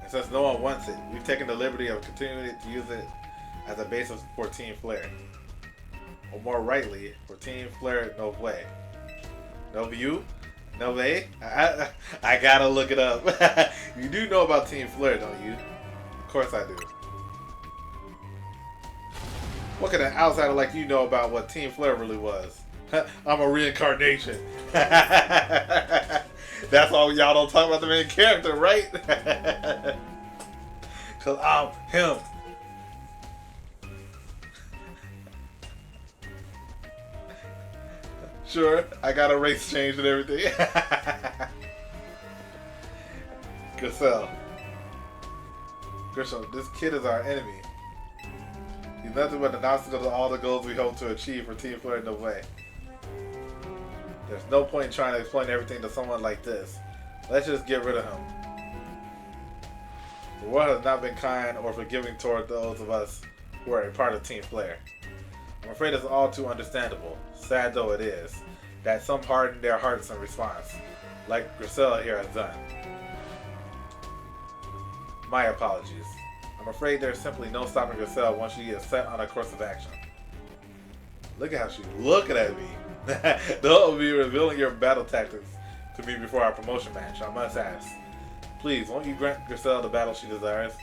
And since no one wants it, we've taken the liberty of continuing to use it as a basis for Team Flare. Or more rightly, for Team Flare Nove. Nove? Nove? I gotta look it up. You do know about Team Flare, don't you? Of course I do. What can an outsider like you know about what Team Flare really was? I'm a reincarnation. That's why y'all don't talk about the main character, right? Cause I'm him. Sure, I got a race change and everything. Grissel, this kid is our enemy. He's nothing but an obstacle to all the goals we hope to achieve for Team Flare Nove. There's no point in trying to explain everything to someone like this. Let's just get rid of him. The world has not been kind or forgiving toward those of us who are a part of Team Flare. I'm afraid it's all too understandable, sad though it is, that some harden their hearts in response, like Grissel here has done. My apologies. I'm afraid there's simply no stopping Grissel once she is set on a course of action. Look at how she's looking at me. Don't be revealing your battle tactics to me before our promotion match, I must ask. Please, won't you grant Grissel the battle she desires?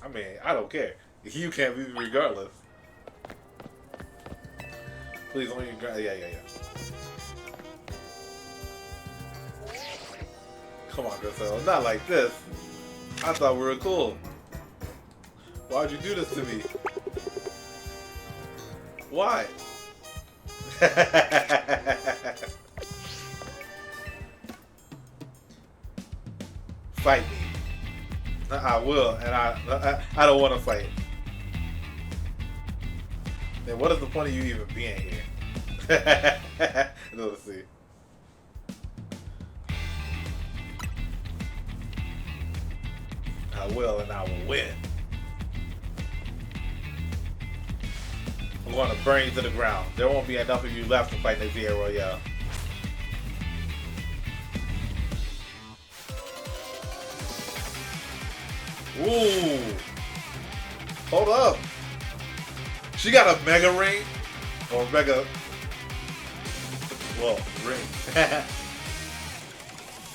I mean, I don't care. You can't beat me regardless. Please, won't you grant... Yeah. Come on, Grissel. Not like this. I thought we were cool. Why'd you do this to me? Why? Fight me. I will, and I don't want to fight. Then what is the point of you even being here? Let's see. I will, and I will win. I'm going to burn you to the ground. There won't be enough of you left to fight in the VA Royale. Ooh. Hold up. She got a mega ring? Or mega... Well, ring.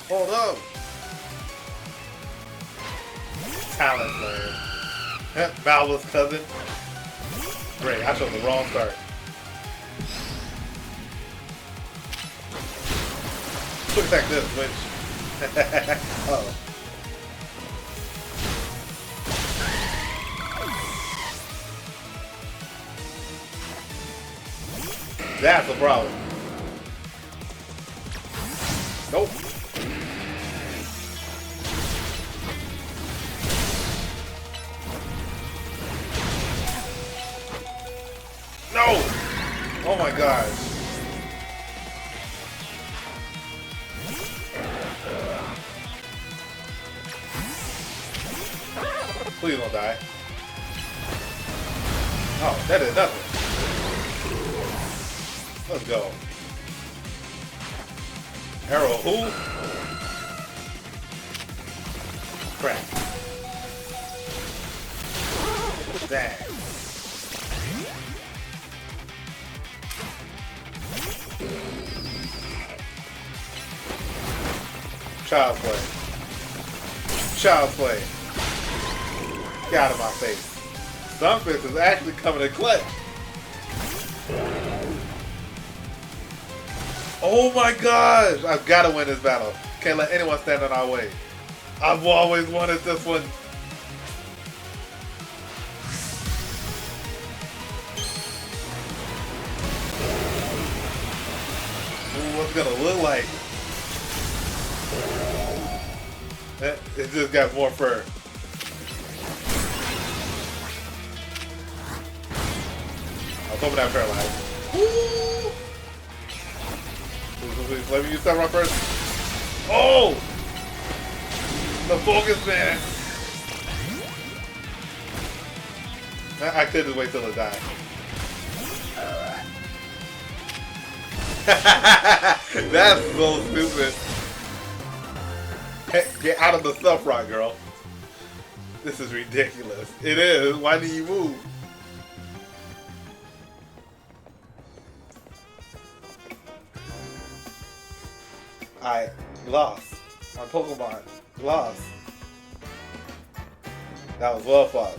Hold up. Talent player. Malva's cousin. Great, I chose the wrong start. Looks like this, which... Uh-oh. That's the problem. Nope. No! Oh my gosh. Please don't die. Oh, that is nothing. Let's go. Arrow who? Crap. Dang. Child's play. Child's play. Get out of my face. Sunfist is actually coming in clutch. Oh my gosh! I've got to win this battle. Can't let anyone stand in our way. I've always wanted this one. Ooh, what's it gonna look like? It just got more fur. I was hoping that paralyzed. Woo! Please, let me use that run first. Oh! The focus man! I could just wait till it died. That's so stupid. Get out of the stuff rock, girl. This is ridiculous. It is. Why do you move? I lost. My Pokemon lost. That was well fought.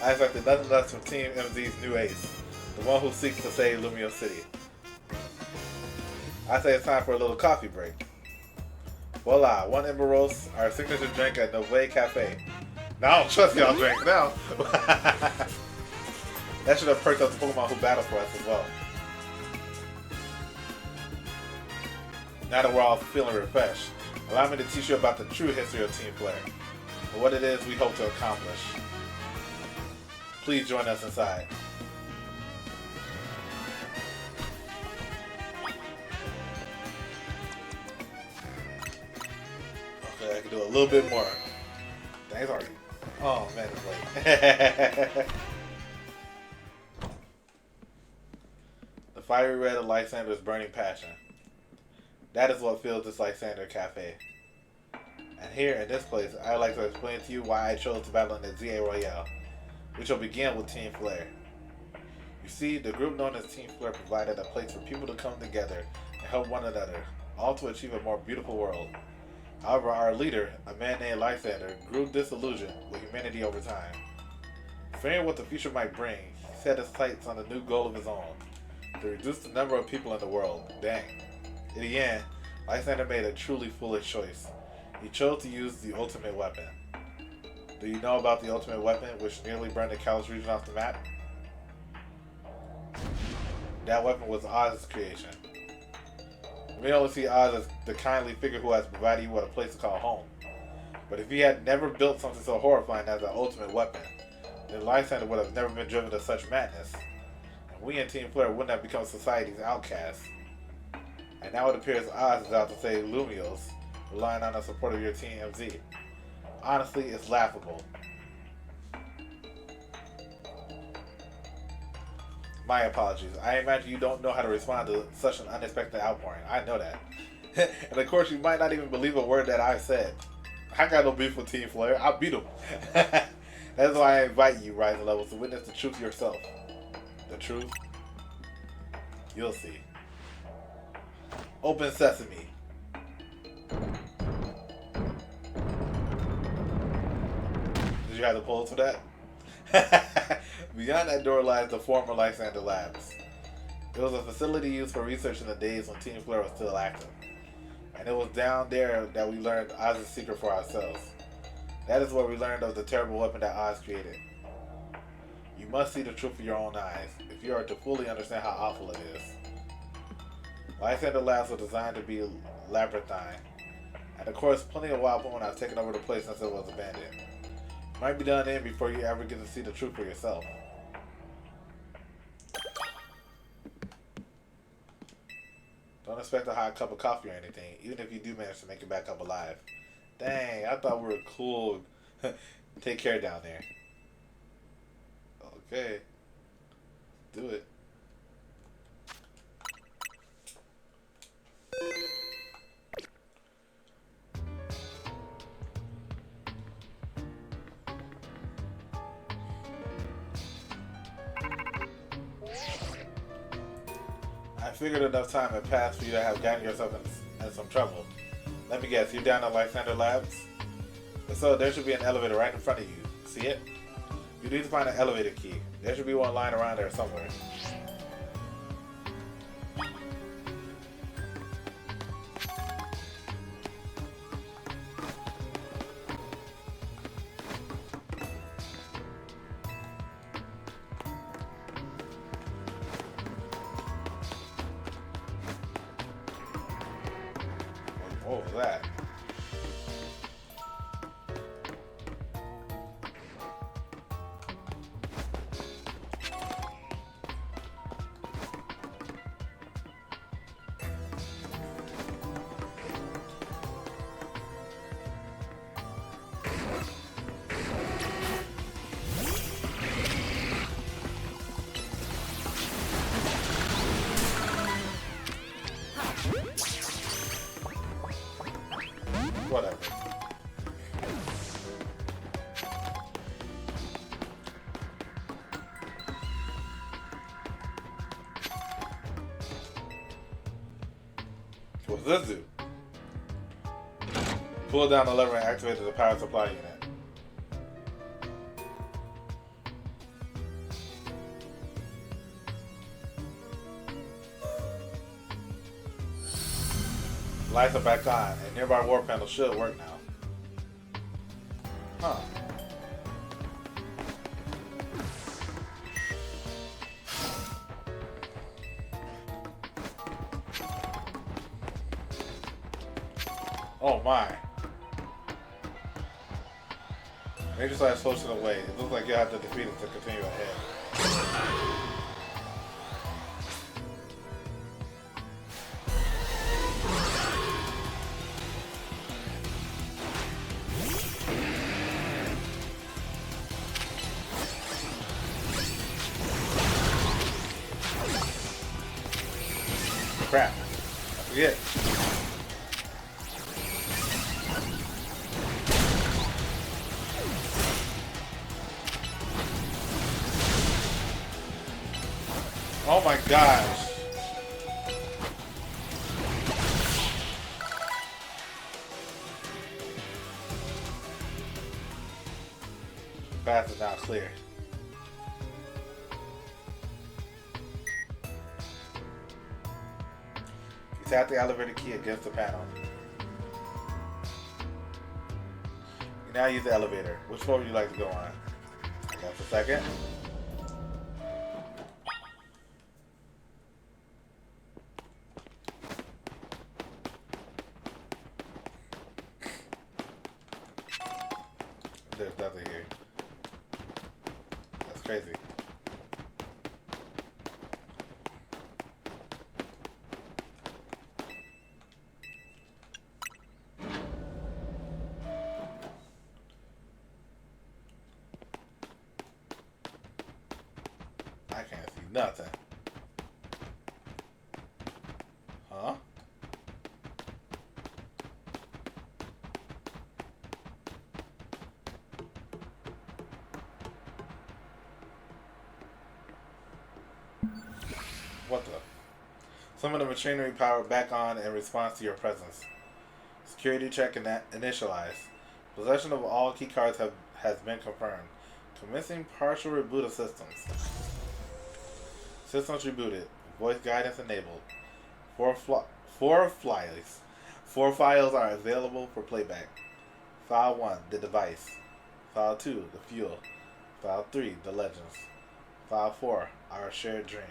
I expected nothing less from Team MZ's new ace, the one who seeks to save Lumio City. I say it's time for a little coffee break. Voila, one Ember Roast, our signature drink at Novet Cafe. Now I don't trust y'all drinks now. That should have perked up the Pokemon who battle for us as well. Now that we're all feeling refreshed, allow me to teach you about the true history of Team Flare and what it is we hope to accomplish. Please join us inside. Okay, I can do a little bit more. Thanks, already. Oh man, it's late. The fiery red of Lysander's burning passion. That is what fills this Lysander Cafe. And here in this place, I'd like to explain to you why I chose to battle in the ZA Royale, which will begin with Team Flare. You see, the group known as Team Flare provided a place for people to come together and help one another, all to achieve a more beautiful world. However, our leader, a man named Lysander, grew disillusioned with humanity over time. Fearing what the future might bring, he set his sights on a new goal of his own, to reduce the number of people in the world. Dang. In the end, Lysander made a truly foolish choice. He chose to use the ultimate weapon. Do you know about the ultimate weapon, which nearly burned the Kalos region off the map? That weapon was Oz's creation. You may only see Oz as the kindly figure who has provided you with a place to call home. But if he had never built something so horrifying as an ultimate weapon, then Lysander would have never been driven to such madness. And we in Team Flare wouldn't have become society's outcasts. And now it appears Oz is out to save Lumios, relying on the support of your Team MZ. Honestly, it's laughable. My apologies. I imagine you don't know how to respond to such an unexpected outpouring. I know that. And of course, you might not even believe a word that I said. I got no beef with Team Flare. I'll beat them. That's why I invite you, Rising Levels, to witness the truth yourself. The truth? You'll see. Open sesame. Did you have the polls for that? Beyond that door lies the former Lysander Labs. It was a facility used for research in the days when Team Flare was still active. And it was down there that we learned Oz's secret for ourselves. That is where we learned of the terrible weapon that Oz created. You must see the truth with your own eyes, if you are to fully understand how awful it is. Lysander Labs were designed to be labyrinthine, and of course plenty of wild Pokemon have taken over the place since it was abandoned. It might be done in before you ever get to see the truth for yourself. Don't expect a hot cup of coffee or anything, even if you do manage to make it back up alive. Dang, I thought we were cool. Take care down there. Okay. Do it. I figured enough time had passed for you to have gotten yourself in some trouble. Let me guess, you're down at Lysander Labs? If so, there should be an elevator right in front of you. See it? You need to find an elevator key. There should be one lying around there somewhere. What was that? Whatever. What does this do? Pull down the lever and activate the power supply unit. Lights are back on, and nearby warp panel should work now. Huh. Oh my. Major Side slows away. It looks like you'll have to defeat it to continue ahead. Crap. I forget. Oh my gosh. Path is now clear. You tap the elevator key against the panel. You now use the elevator. Which floor would you like to go on? Just a second. There's nothing here. That's crazy. I can't see nothing. Huh? What the? Some of the machinery powered back on in response to your presence. Security check initialized. Possession of all key cards has been confirmed. Commencing partial reboot of systems. Systems rebooted. Voice guidance enabled. Four files are available for playback. File 1, the device. File 2, the fuel. File 3, the legends. File 4, our shared dream.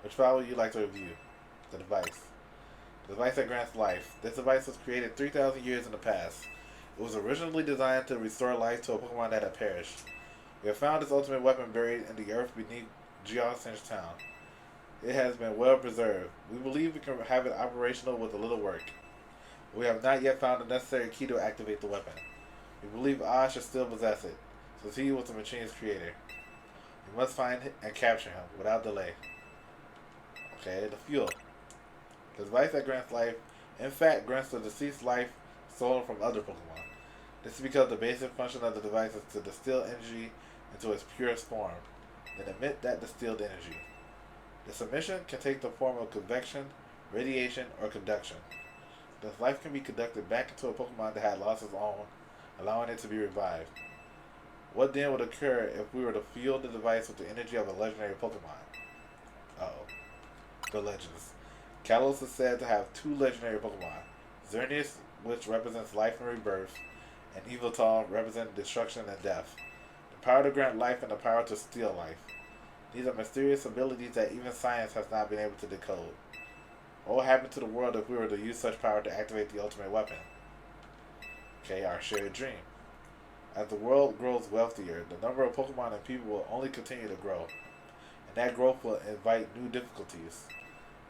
Which file would you like to review? The device. The device that grants life. This device was created 3,000 years in the past. It was originally designed to restore life to a Pokemon that had perished. We have found this ultimate weapon buried in the earth beneath Geosinge Town. It has been well preserved. We believe we can have it operational with a little work. We have not yet found the necessary key to activate the weapon. We believe Oz should still possess it, since he was the machine's creator. We must find and capture him without delay. Okay, the fuel. The device that grants life, in fact, grants the deceased life stolen from other Pokemon. This is because the basic function of the device is to distill energy into its purest form, then emit that distilled energy. This emission can take the form of convection, radiation, or conduction. This life can be conducted back into a Pokemon that had lost its own, allowing it to be revived. What then would occur if we were to fuel the device with the energy of a legendary Pokemon? Uh-oh. The legends. Kalos is said to have two legendary Pokemon. Xerneas, which represents life and rebirth, and Yveltal, representing destruction and death. The power to grant life and the power to steal life. These are mysterious abilities that even science has not been able to decode. What will happen to the world if we were to use such power to activate the ultimate weapon? Okay, our shared dream. As the world grows wealthier, the number of Pokemon and people will only continue to grow, and that growth will invite new difficulties.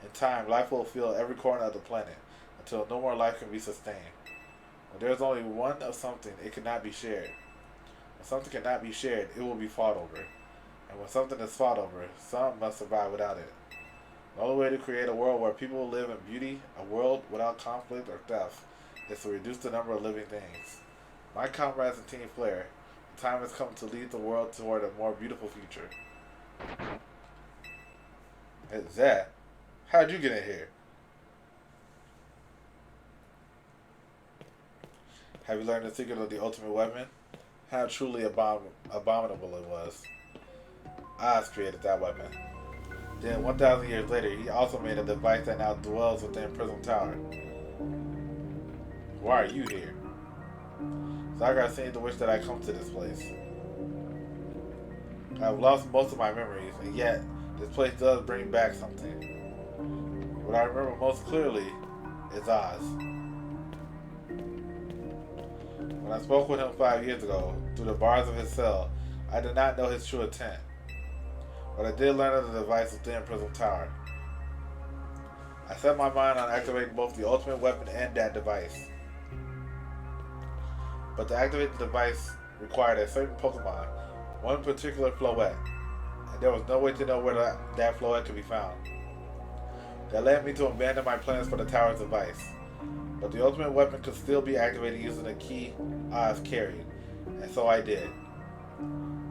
In time, life will fill every corner of the planet until no more life can be sustained. When there is only one of something, it cannot be shared. When something cannot be shared, it will be fought over. And when something is fought over, some must survive without it. The only way to create a world where people live in beauty, a world without conflict or theft, is to reduce the number of living things. My comrades in Team Flare, the time has come to lead the world toward a more beautiful future. Hey, Zach, how'd you get in here? Have you learned the secret of the ultimate weapon? How truly abominable it was. Oz created that weapon. Then 1,000 years later, he also made a device that now dwells within Prism Tower. Why are you here? Zygarde seemed to wish that I come to this place. I've lost most of my memories, and yet this place does bring back something. What I remember most clearly is Oz. When I spoke with him 5 years ago, through the bars of his cell, I did not know his true intent. But I did learn of the device within Prism Tower. I set my mind on activating both the ultimate weapon and that device. But to activate the device required a certain Pokemon, one particular Floette, and there was no way to know where that Floette could be found. That led me to abandon my plans for the tower's device. But the ultimate weapon could still be activated using the key Oz carried, and so I did.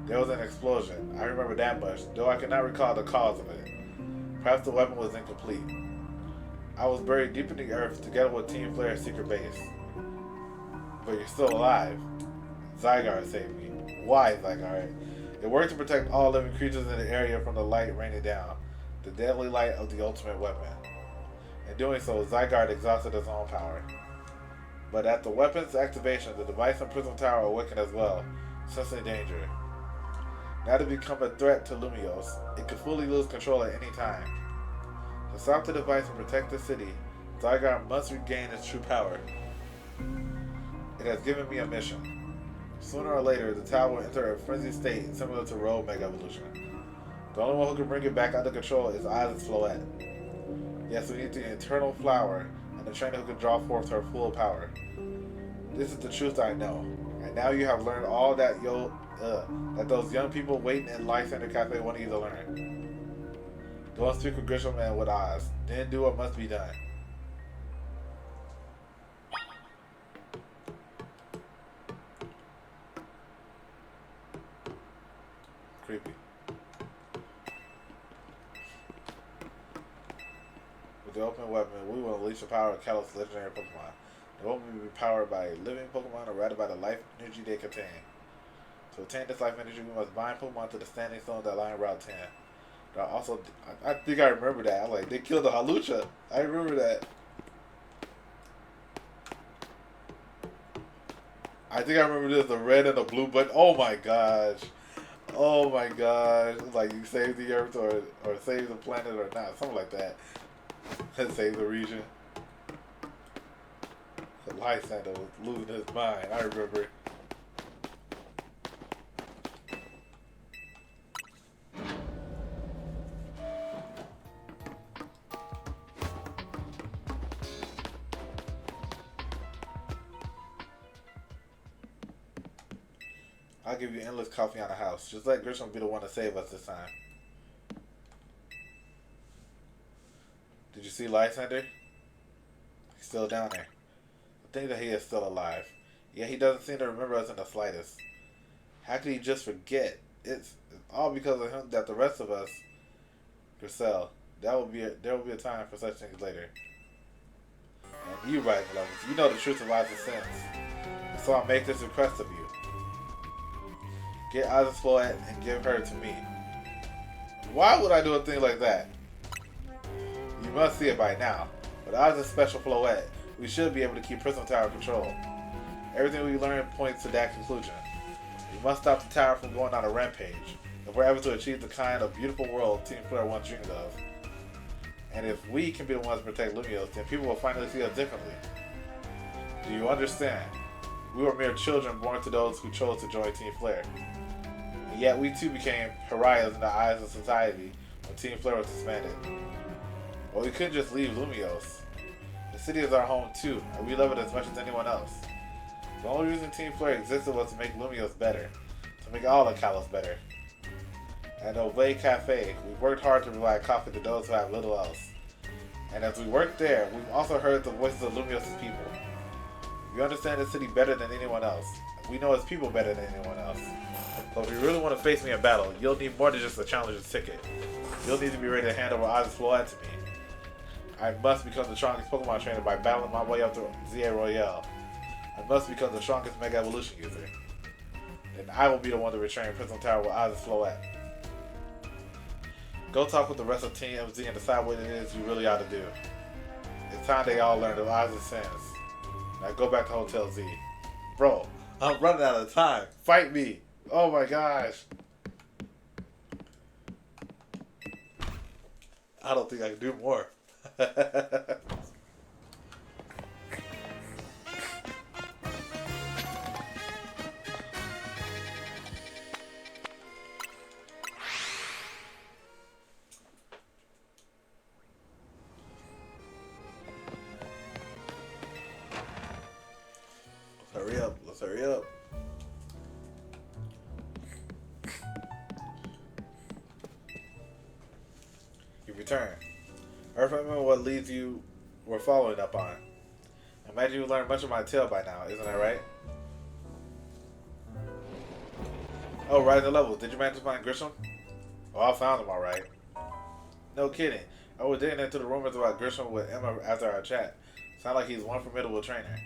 There was an explosion, I remember that much, though I cannot recall the cause of it. Perhaps the weapon was incomplete. I was buried deep in the earth together with Team Flare's secret base. But you're still alive. Zygarde saved me. Why, Zygarde? It worked to protect all living creatures in the area from the light raining down, the deadly light of the ultimate weapon. In doing so, Zygarde exhausted his own power. But at the weapon's activation, the device in Prism Tower awakened as well, sensing danger. Now to become a threat to Lumiose, it could fully lose control at any time. To stop the device and protect the city, Zygarde must regain its true power. It has given me a mission. Sooner or later, the tower will enter a frenzied state similar to Road Mega Evolution. The only one who can bring it back under control is Oz's Floette. Yes, we need the eternal flower and the trainer who can draw forth her full power. This is the truth I know, and now you have learned all that those young people waiting in Life Center Cafe want you to learn. Go and speak with Grisham and with Oz, then do what must be done. Creepy. With the ultimate weapon, we will unleash the power of Kalos' legendary Pokemon. The weapon will be powered by a living Pokemon or rather by the life energy they contain. To obtain this life energy, we must bind Pokemon to the standing stones that lie in Route 10. There are also, I think I remember that. Like, they killed the Halucha. I remember that. I think I remember there's the red and the blue button. Oh my gosh. Oh my gosh. Like, you save the Earth or save the planet or not. Something like that. Save the region. The Lysander was losing his mind. I remember. I'll give you endless coffee on the house. Just let Grisham be the one to save us this time. Did you see Lysander? He's still down there. I think that he is still alive. Yet he doesn't seem to remember us in the slightest. How could he just forget? It's all because of him that the rest of us, Griselle, there will be a time for such things later. And you, Rising Lovers, you know the truth of Oz's sins. And so I make this request of you. Get Oz's Floette and give her to me. Why would I do a thing like that? You must see it by now. With Oz's special Floette, we should be able to keep Prism Tower control. Everything we learn points to that conclusion. We must stop the tower from going on a rampage if we're able to achieve the kind of beautiful world Team Flare once dreamed of. And if we can be the ones to protect Lumios, then people will finally see us differently. Do you understand? We were mere children born to those who chose to join Team Flare. And yet we too became pariahs in the eyes of society when Team Flare was disbanded. But we couldn't just leave Lumios. The city is our home too, and we love it as much as anyone else. The only reason Team Flare existed was to make Lumios better, to make all of Kalos better. At Nove Cafe, we've worked hard to provide coffee to those who have little else. And as we work there, we've also heard the voices of Lumios' people. We understand the city better than anyone else. We know its people better than anyone else. So if you really want to face me in battle, you'll need more than just a challenger's ticket. You'll need to be ready to hand over Oz's Floette to me. I must become the strongest Pokemon trainer by battling my way up to ZA Royale. I must become the strongest Mega Evolution user. And I will be the one to retrain Prism Tower with Oz's Floette. Go talk with the rest of Team MZ and decide what it is you really ought to do. It's time they all learned of Oz's sins. Now go back to Hotel Z. Bro, I'm running out of time. Fight me. Oh my gosh. I don't think I can do more. Hurry up. Let's hurry up. You return. I remember what leads you were following up on. Imagine you learned much of my tale by now, isn't that right? Oh, rising levels. Did you manage to find Grisham? Oh, I found him alright. No kidding. I was digging into the rumors about Grisham with Emma after our chat. Sounds like he's one formidable trainer.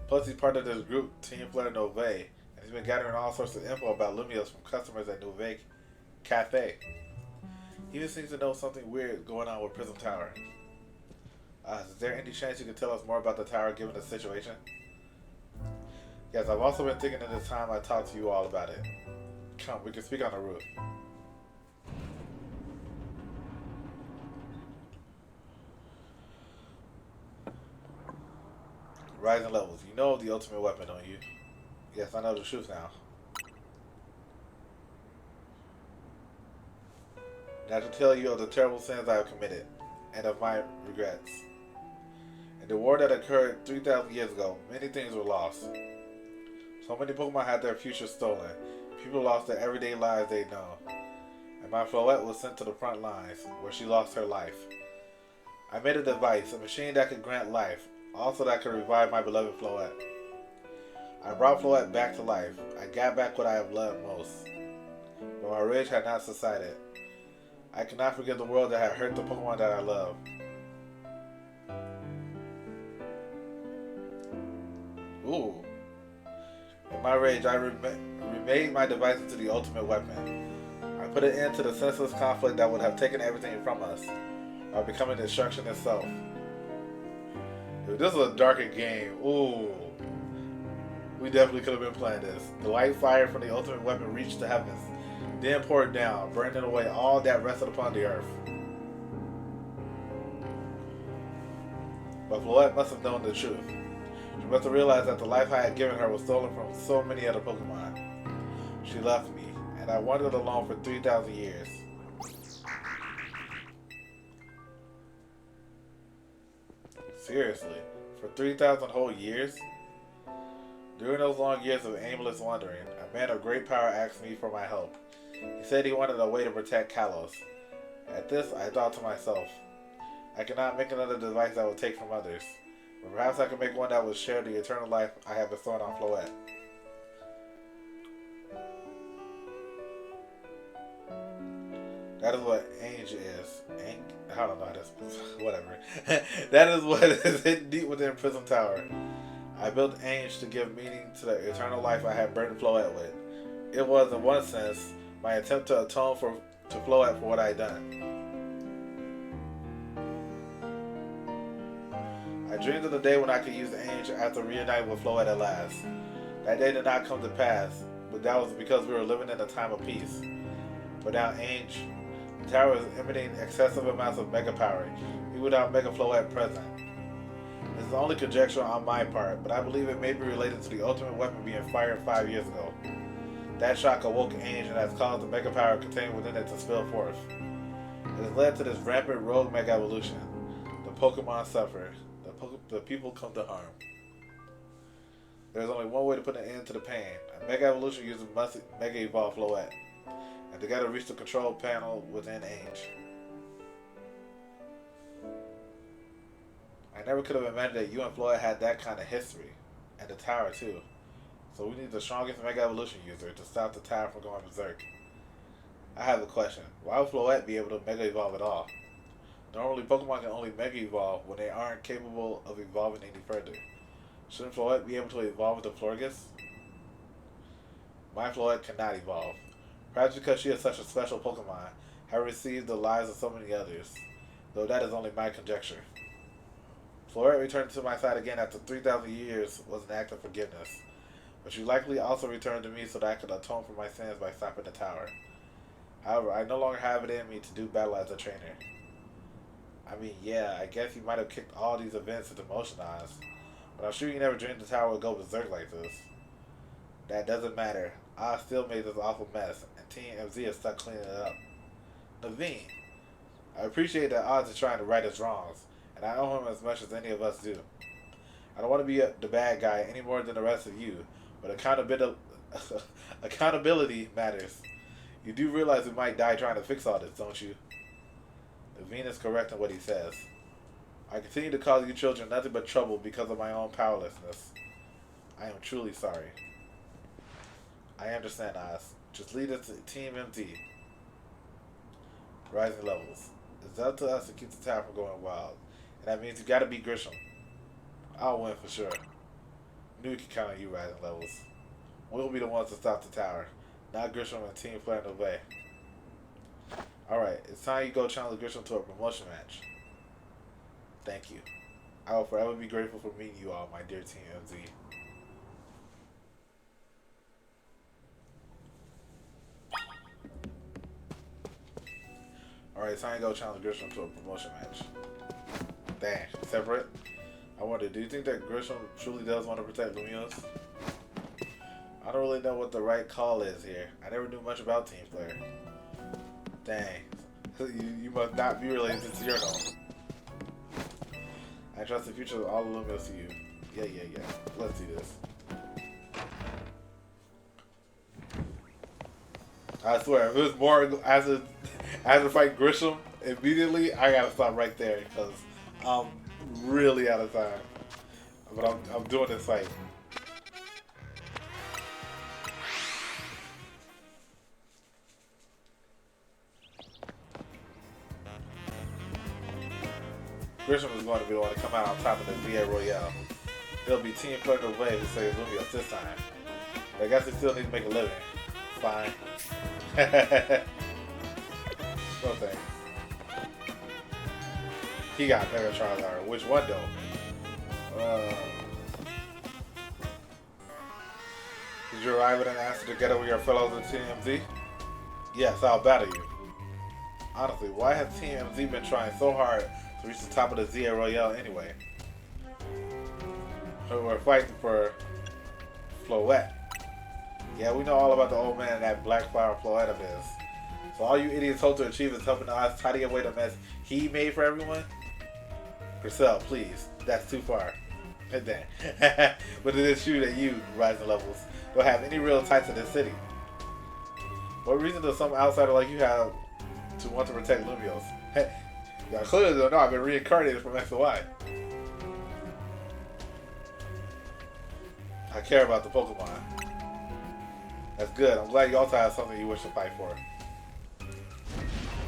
Plus, he's part of this group, Team Flare Nove, and he's been gathering all sorts of info about Lumios from customers at Nove Cafe. He just seems to know something weird going on with Prism Tower. Is there any chance you could tell us more about the tower given the situation? Yes, I've also been thinking in this time I talked to you all about it. Come, we can speak on the roof. Rising levels. You know the ultimate weapon, don't you? Yes, I know the truth now. Now to tell you of the terrible sins I have committed, and of my regrets. In the war that occurred 3,000 years ago, many things were lost. So many Pokemon had their future stolen. People lost their everyday lives they'd known. And my Floette was sent to the front lines, where she lost her life. I made a device, a machine that could grant life, also that could revive my beloved Floette. I brought Floette back to life. I got back what I have loved most. But my rage had not subsided. I cannot forget the world that had hurt the Pokemon that I love. Ooh. In my rage, I remade my device into the ultimate weapon. I put an end to the senseless conflict that would have taken everything from us, by becoming destruction itself. If this was a darker game, ooh. We definitely could have been playing this. The light fire from the ultimate weapon reached the heavens, then poured down, burning away all that rested upon the earth. But Floette must have known the truth. She must have realized that the life I had given her was stolen from so many other Pokemon. She left me, and I wandered alone for 3,000 years. Seriously, for 3,000 whole years? During those long years of aimless wandering, a man of great power asked me for my help. He said he wanted a way to protect Kalos. At this, I thought to myself, I cannot make another device I will take from others, but perhaps I can make one that will share the eternal life I have bestowed on Floette. That is what Ainge is. I don't know how to... Whatever. That is what is hidden deep within Prism Tower. I built Ainge to give meaning to the eternal life I had burdened Floette with. It was, in one sense, my attempt to atone to Floette for what I had done. I dreamed of the day when I could use Ainge after reuniting with Floette at last. That day did not come to pass, but that was because we were living in a time of peace. But now Ainge The tower is emitting excessive amounts of mega power, even without Mega Floette present. This is only conjecture on my part, but I believe it may be related to the ultimate weapon being fired 5 years ago. That shock awoke an engine and has caused the mega power contained within it to spill forth. It has led to this rampant rogue mega evolution. The Pokemon suffer. The people come to harm. There is only one way to put an end to the pain. A mega evolution user must mega evolve Floette, and together reach the control panel within Ainge. I never could have imagined that you and Floette had that kind of history, and the tower too. So we need the strongest Mega Evolution user to stop the tower from going berserk. I have a question. Why would Floette be able to Mega Evolve at all? Normally, Pokemon can only Mega Evolve when they aren't capable of evolving any further. Shouldn't Floette be able to evolve into Florges? My Floette cannot evolve. Perhaps because she is such a special Pokemon, having received the lives of so many others. Though that is only my conjecture. Floette returned to my side again after 3,000 years was an act of forgiveness. But she likely also returned to me so that I could atone for my sins by stopping the tower. However, I no longer have it in me to do battle as a trainer. I mean, yeah, I guess you might have kicked all these events into motion, Oz. But I'm sure you never dreamed the tower would go berserk like this. That doesn't matter. Oz still made this awful mess, and Team MZ is stuck cleaning it up. Naveen, I appreciate that Oz is trying to right his wrongs, and I owe him as much as any of us do. I don't want to be the bad guy any more than the rest of you, but accountability matters. You do realize we might die trying to fix all this, don't you? Naveen is correct in what he says. I continue to cause you children nothing but trouble because of my own powerlessness. I am truly sorry. I understand, Oz. Just lead us to Team MT. Rising levels. It's up to us to keep the tower from going wild. And that means you gotta beat Grisham. I'll win for sure. Knew we could count on you, Rising levels. We'll be the ones to stop the tower. Not Grisham and Team Flare Nove. Alright, it's time you go challenge Grisham to a promotion match. Thank you. I will forever be grateful for meeting you all, my dear Team MZ. Alright, it's time to go challenge Grisham to a promotion match. Dang, separate? I wonder, do you think that Grisham truly does want to protect Lumiose? I don't really know what the right call is here. I never knew much about Team Flare. Dang. You must not be related to your own. I trust the future of all of Lumiose to you. Yeah. Let's do this. I swear, if it was more as a fight Grisham immediately, I gotta stop right there because I'm really out of time. But I'm doing this fight. Grisham is going to be the one to come out on top of the VA Royale. It'll be Team Flare Nove who saves Lumiose this time. But I guess they still need to make a living. Fine. No thanks. He got Mega Charizard. Which one though? Did you arrive with an answer together with your fellows in Team MZ? Yes, I'll battle you. Honestly, why has Team MZ been trying so hard to reach the top of the ZA Royale anyway? We're fighting for Floette. Yeah, we know all about the old man and that black flower Floette of his. So all you idiots hope to achieve is helping Oz tidy away the mess he made for everyone? Purcell, please. That's too far. But it is true that you, Rising Levels, don't have any real ties to this city. What reason does some outsider like you have to want to protect Lumiose? Hey, y'all clearly don't know I've been reincarnated from X and Y. I care about the Pokemon. That's good. I'm glad you also have something you wish to fight for.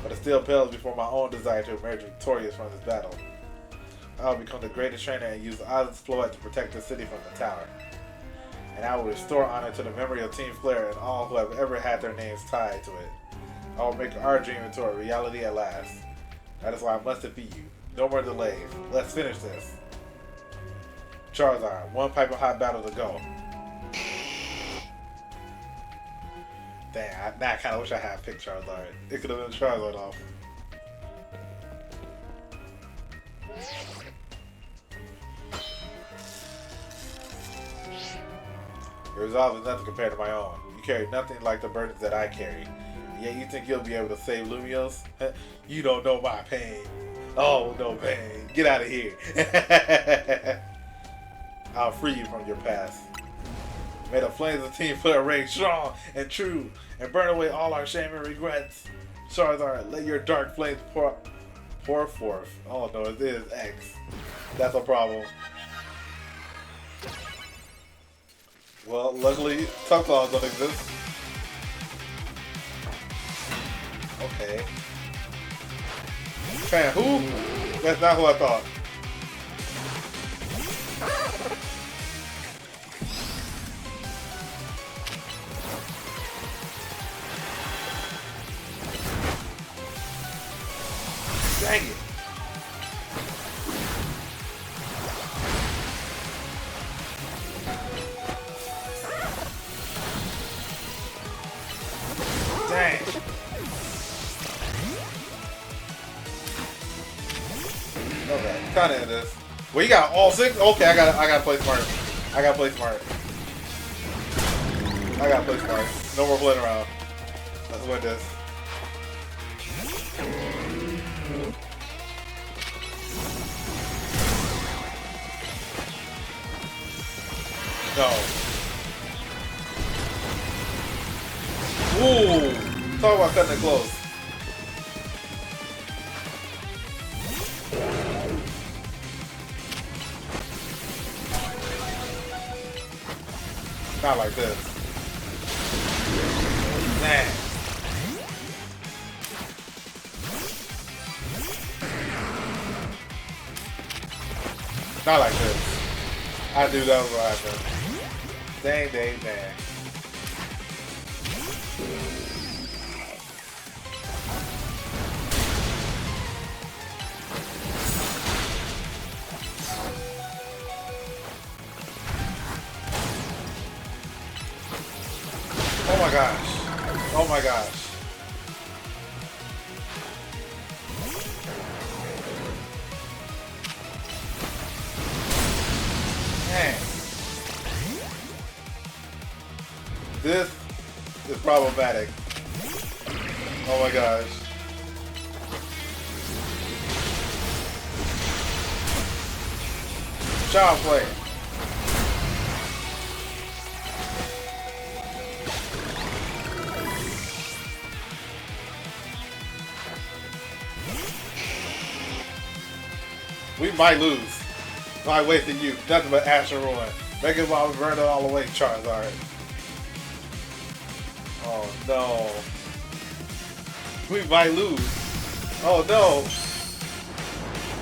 But it still pales before my own desire to emerge victorious from this battle. I will become the greatest trainer and use Oz's Floette to protect the city from the tower. And I will restore honor to the memory of Team Flare and all who have ever had their names tied to it. I will make our dream into a reality at last. That is why I must defeat you. No more delays. Let's finish this. Charizard, one piping hot battle to go. Dang, I kind of wish I had picked Charizard. It could have been Charizard off. Your resolve is nothing compared to my own. You carry nothing like the burdens that I carry. Yet you think you'll be able to save Lumios? You don't know my pain. Oh, no pain. Get out of here. I'll free you from your past. May the flames of the team player reign strong and true and burn away all our shame and regrets. Charizard, let your dark flames pour forth. Oh no, it is X. That's a problem. Well, luckily, Tucklaws don't exist. Okay. Man, who? That's not who I thought. Dang it. Dang. Okay, kind of in this. Well, you got all 6? Okay, I gotta play smart. I gotta play smart. I gotta play smart. No more playing around. Let's win this. No. Ooh! Talk about cutting it close. Not like this. Man. Not like this. I knew that was what happened. Dang, dang, dang. Oh my gosh. Oh my gosh. Dang. This is problematic. Oh my gosh. Child play. We might lose. By wasting you. Nothing but ash and ruin. Make it while we burn it all away, Charizard. Oh no. We might lose. Oh no.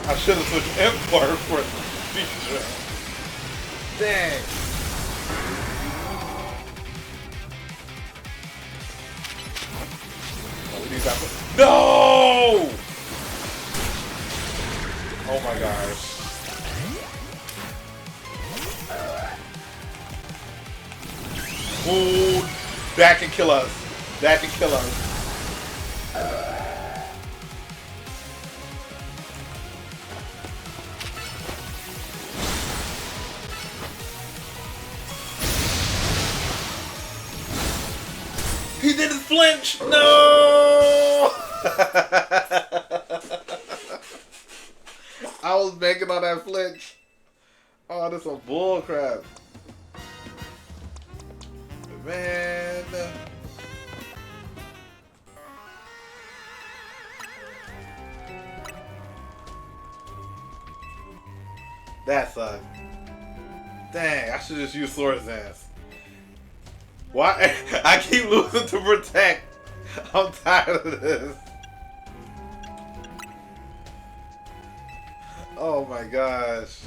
I should have switched Empire for future. Dang. Oh, we need that. No! Oh my gosh. Ooh, that can kill us. That can kill us. He didn't flinch. No. I was banking on that flinch. Oh, this is some bull crap. Man. That sucked. Dang, I should just use Swords Dance. Why? I keep losing to Protect. I'm tired of this. Oh my gosh.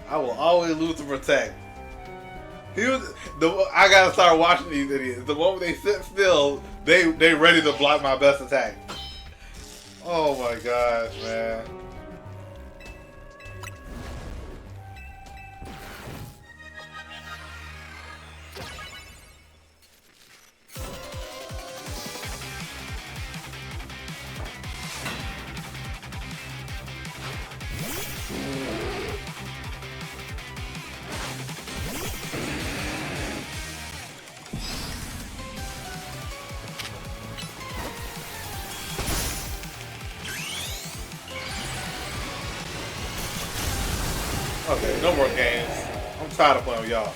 I will always lose to Protect. I gotta start watching these idiots. The moment they sit still, they ready to block my best attack. Oh my gosh, man. Okay, no more games. I'm tired of playing with y'all.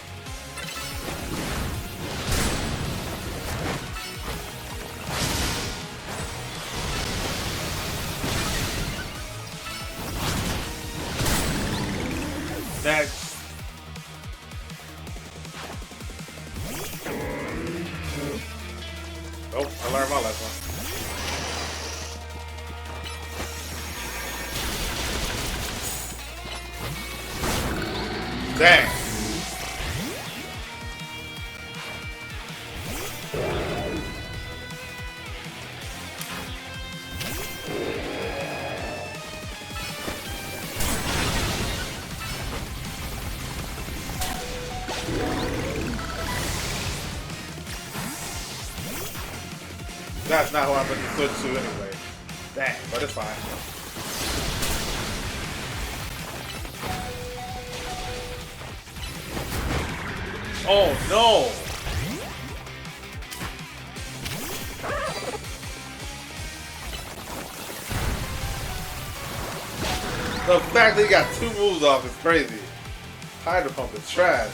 Next. Oh, I learned my lesson. Dang. That's not who I'm going to switch to anyway. Dang, but it's fine. Oh no! The fact that he got 2 moves off is crazy. Hydro Pump is trash.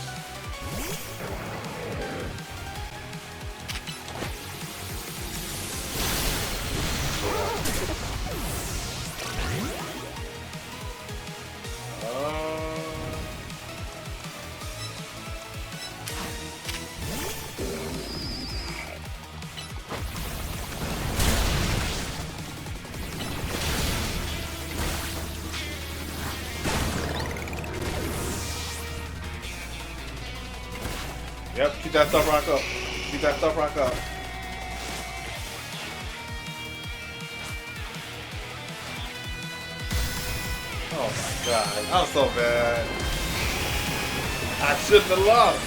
Yep, keep that stuff rock up. Keep that stuff rock up. Oh my god, I'm so bad. I shouldn't have lost.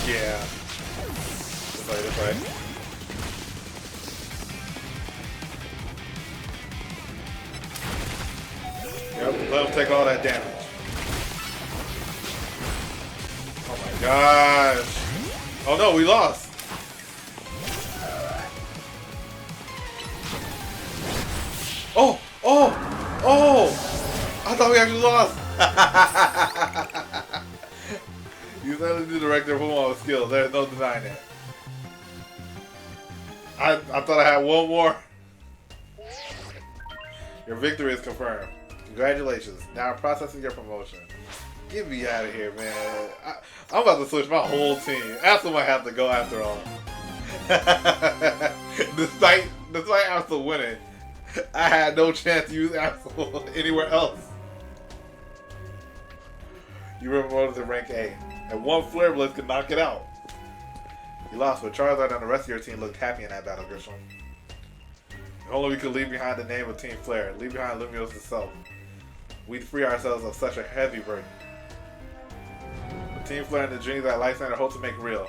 Yeah. This way. Yep, let him take all that damage. Oh my gosh. Oh no, we lost. Oh! I thought we actually lost. You literally do the director of with skill. There's no denying it. I thought I had one more. Your victory is confirmed. Congratulations. Now processing your promotion. Get me out of here, man. I'm about to switch my whole team. Axel might have to go after all. Despite Axel winning, I had no chance to use Axel anywhere else. You were promoted to rank A, and one Flare Blitz could knock it out. You lost, but Charizard and the rest of your team looked happy in that battle, Grisham. If only we could leave behind the name of Team Flare, leave behind Lumiose itself. We'd free ourselves of such a heavy burden. The Team Flare and the dreams that Lysander hopes to make real.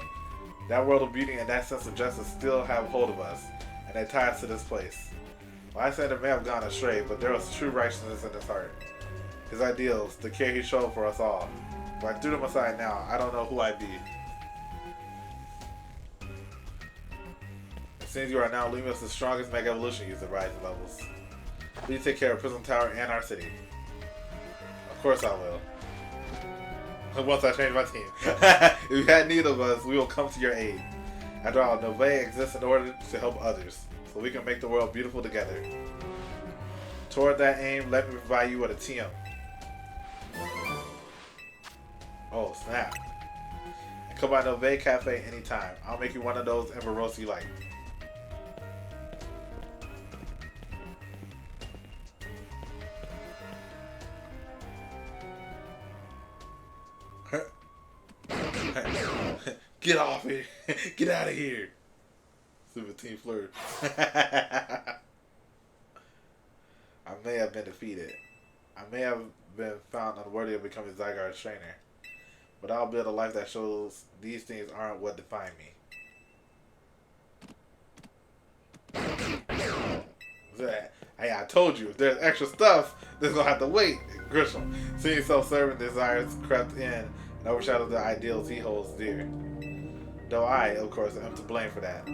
That world of beauty and that sense of justice still have hold of us, and they tie us to this place. Lysander may have gone astray, but there was true righteousness in his heart. His ideals, the care he showed for us all. If I threw them aside now, I don't know who I'd be. It seems you are now Lumio's strongest Mega Evolution user rising levels. Please take care of Prism Tower and our city. Of course I will. Once I change my team. If you had need of us, we will come to your aid. After all, Nove exists in order to help others, so we can make the world beautiful together. Toward that aim, let me provide you with a TM. Oh, snap. And come by Nove Cafe anytime. I'll make you one of those Emberosi you like. Get off here. Get out of here. Super Team Flirt. I may have been defeated. I may have been found unworthy of becoming Zygarde's trainer. But I'll build a life that shows these things aren't what define me. Hey, I told you, if there's extra stuff, there's gonna have to wait. Grisham, seeing self-serving desires crept in and overshadowed the ideals he holds dear. Though I, of course, am to blame for that.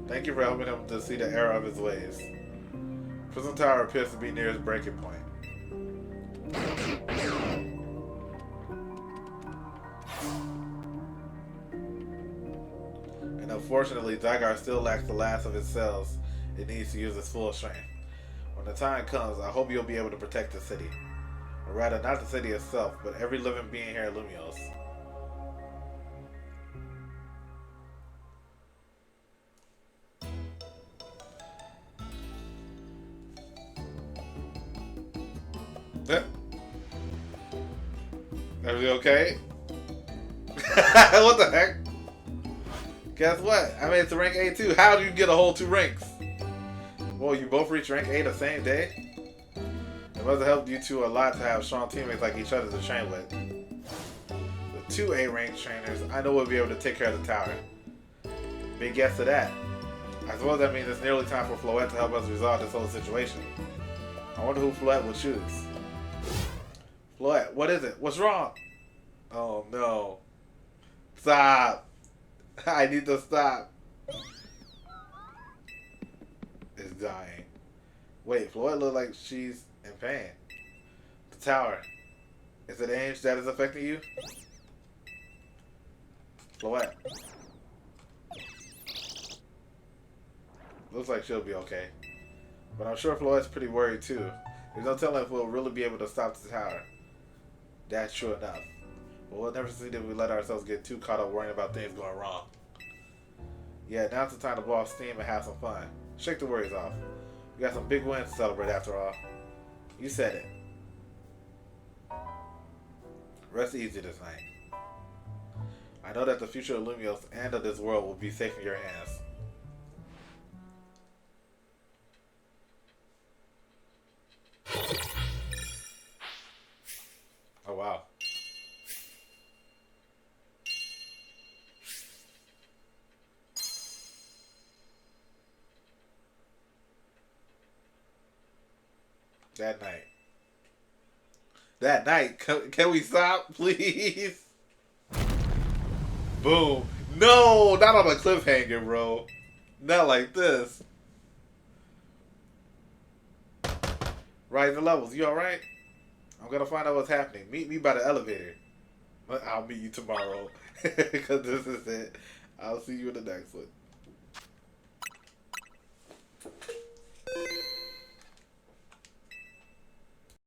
Thank you for helping him to see the error of his ways. Prison Tower appears to be near his breaking point. And unfortunately, Zygar still lacks the last of his cells it needs to use its full strength. When the time comes, I hope you'll be able to protect the city. Or rather, not the city itself, but every living being here at Lumios. Everything okay? What the heck? Guess what? I made it to rank 8 too. How do you get a whole 2 ranks? Well, you both reached rank 8 the same day? It must have helped you two a lot to have strong teammates like each other to train with. With 2 A-rank trainers, I know we'll be able to take care of the tower. Big guess to that. I suppose that means it's nearly time for Floette to help us resolve this whole situation. I wonder who Floette will choose. Floette, what is it? What's wrong? Oh no. Stop. I need to stop. It's dying. Wait, Floette looks like she's in pain. The tower. Is it age that is affecting you? Floette. Looks like she'll be okay. But I'm sure Floette's pretty worried too. There's no telling if we'll really be able to stop the tower. That's true enough. But we'll never see that we let ourselves get too caught up worrying about things going wrong. Yeah, now's the time to blow off steam and have some fun. Shake the worries off. We got some big wins to celebrate after all. You said it. Rest easy this night. I know that the future of Lumios and of this world will be safe in your hands. Oh wow. That night. That night. Can we stop, please? Boom. No, not on a cliffhanger, bro. Not like this. Rise the levels. You alright? I'm gonna find out what's happening. Meet me by the elevator. I'll meet you tomorrow. Because this is it. I'll see you in the next one.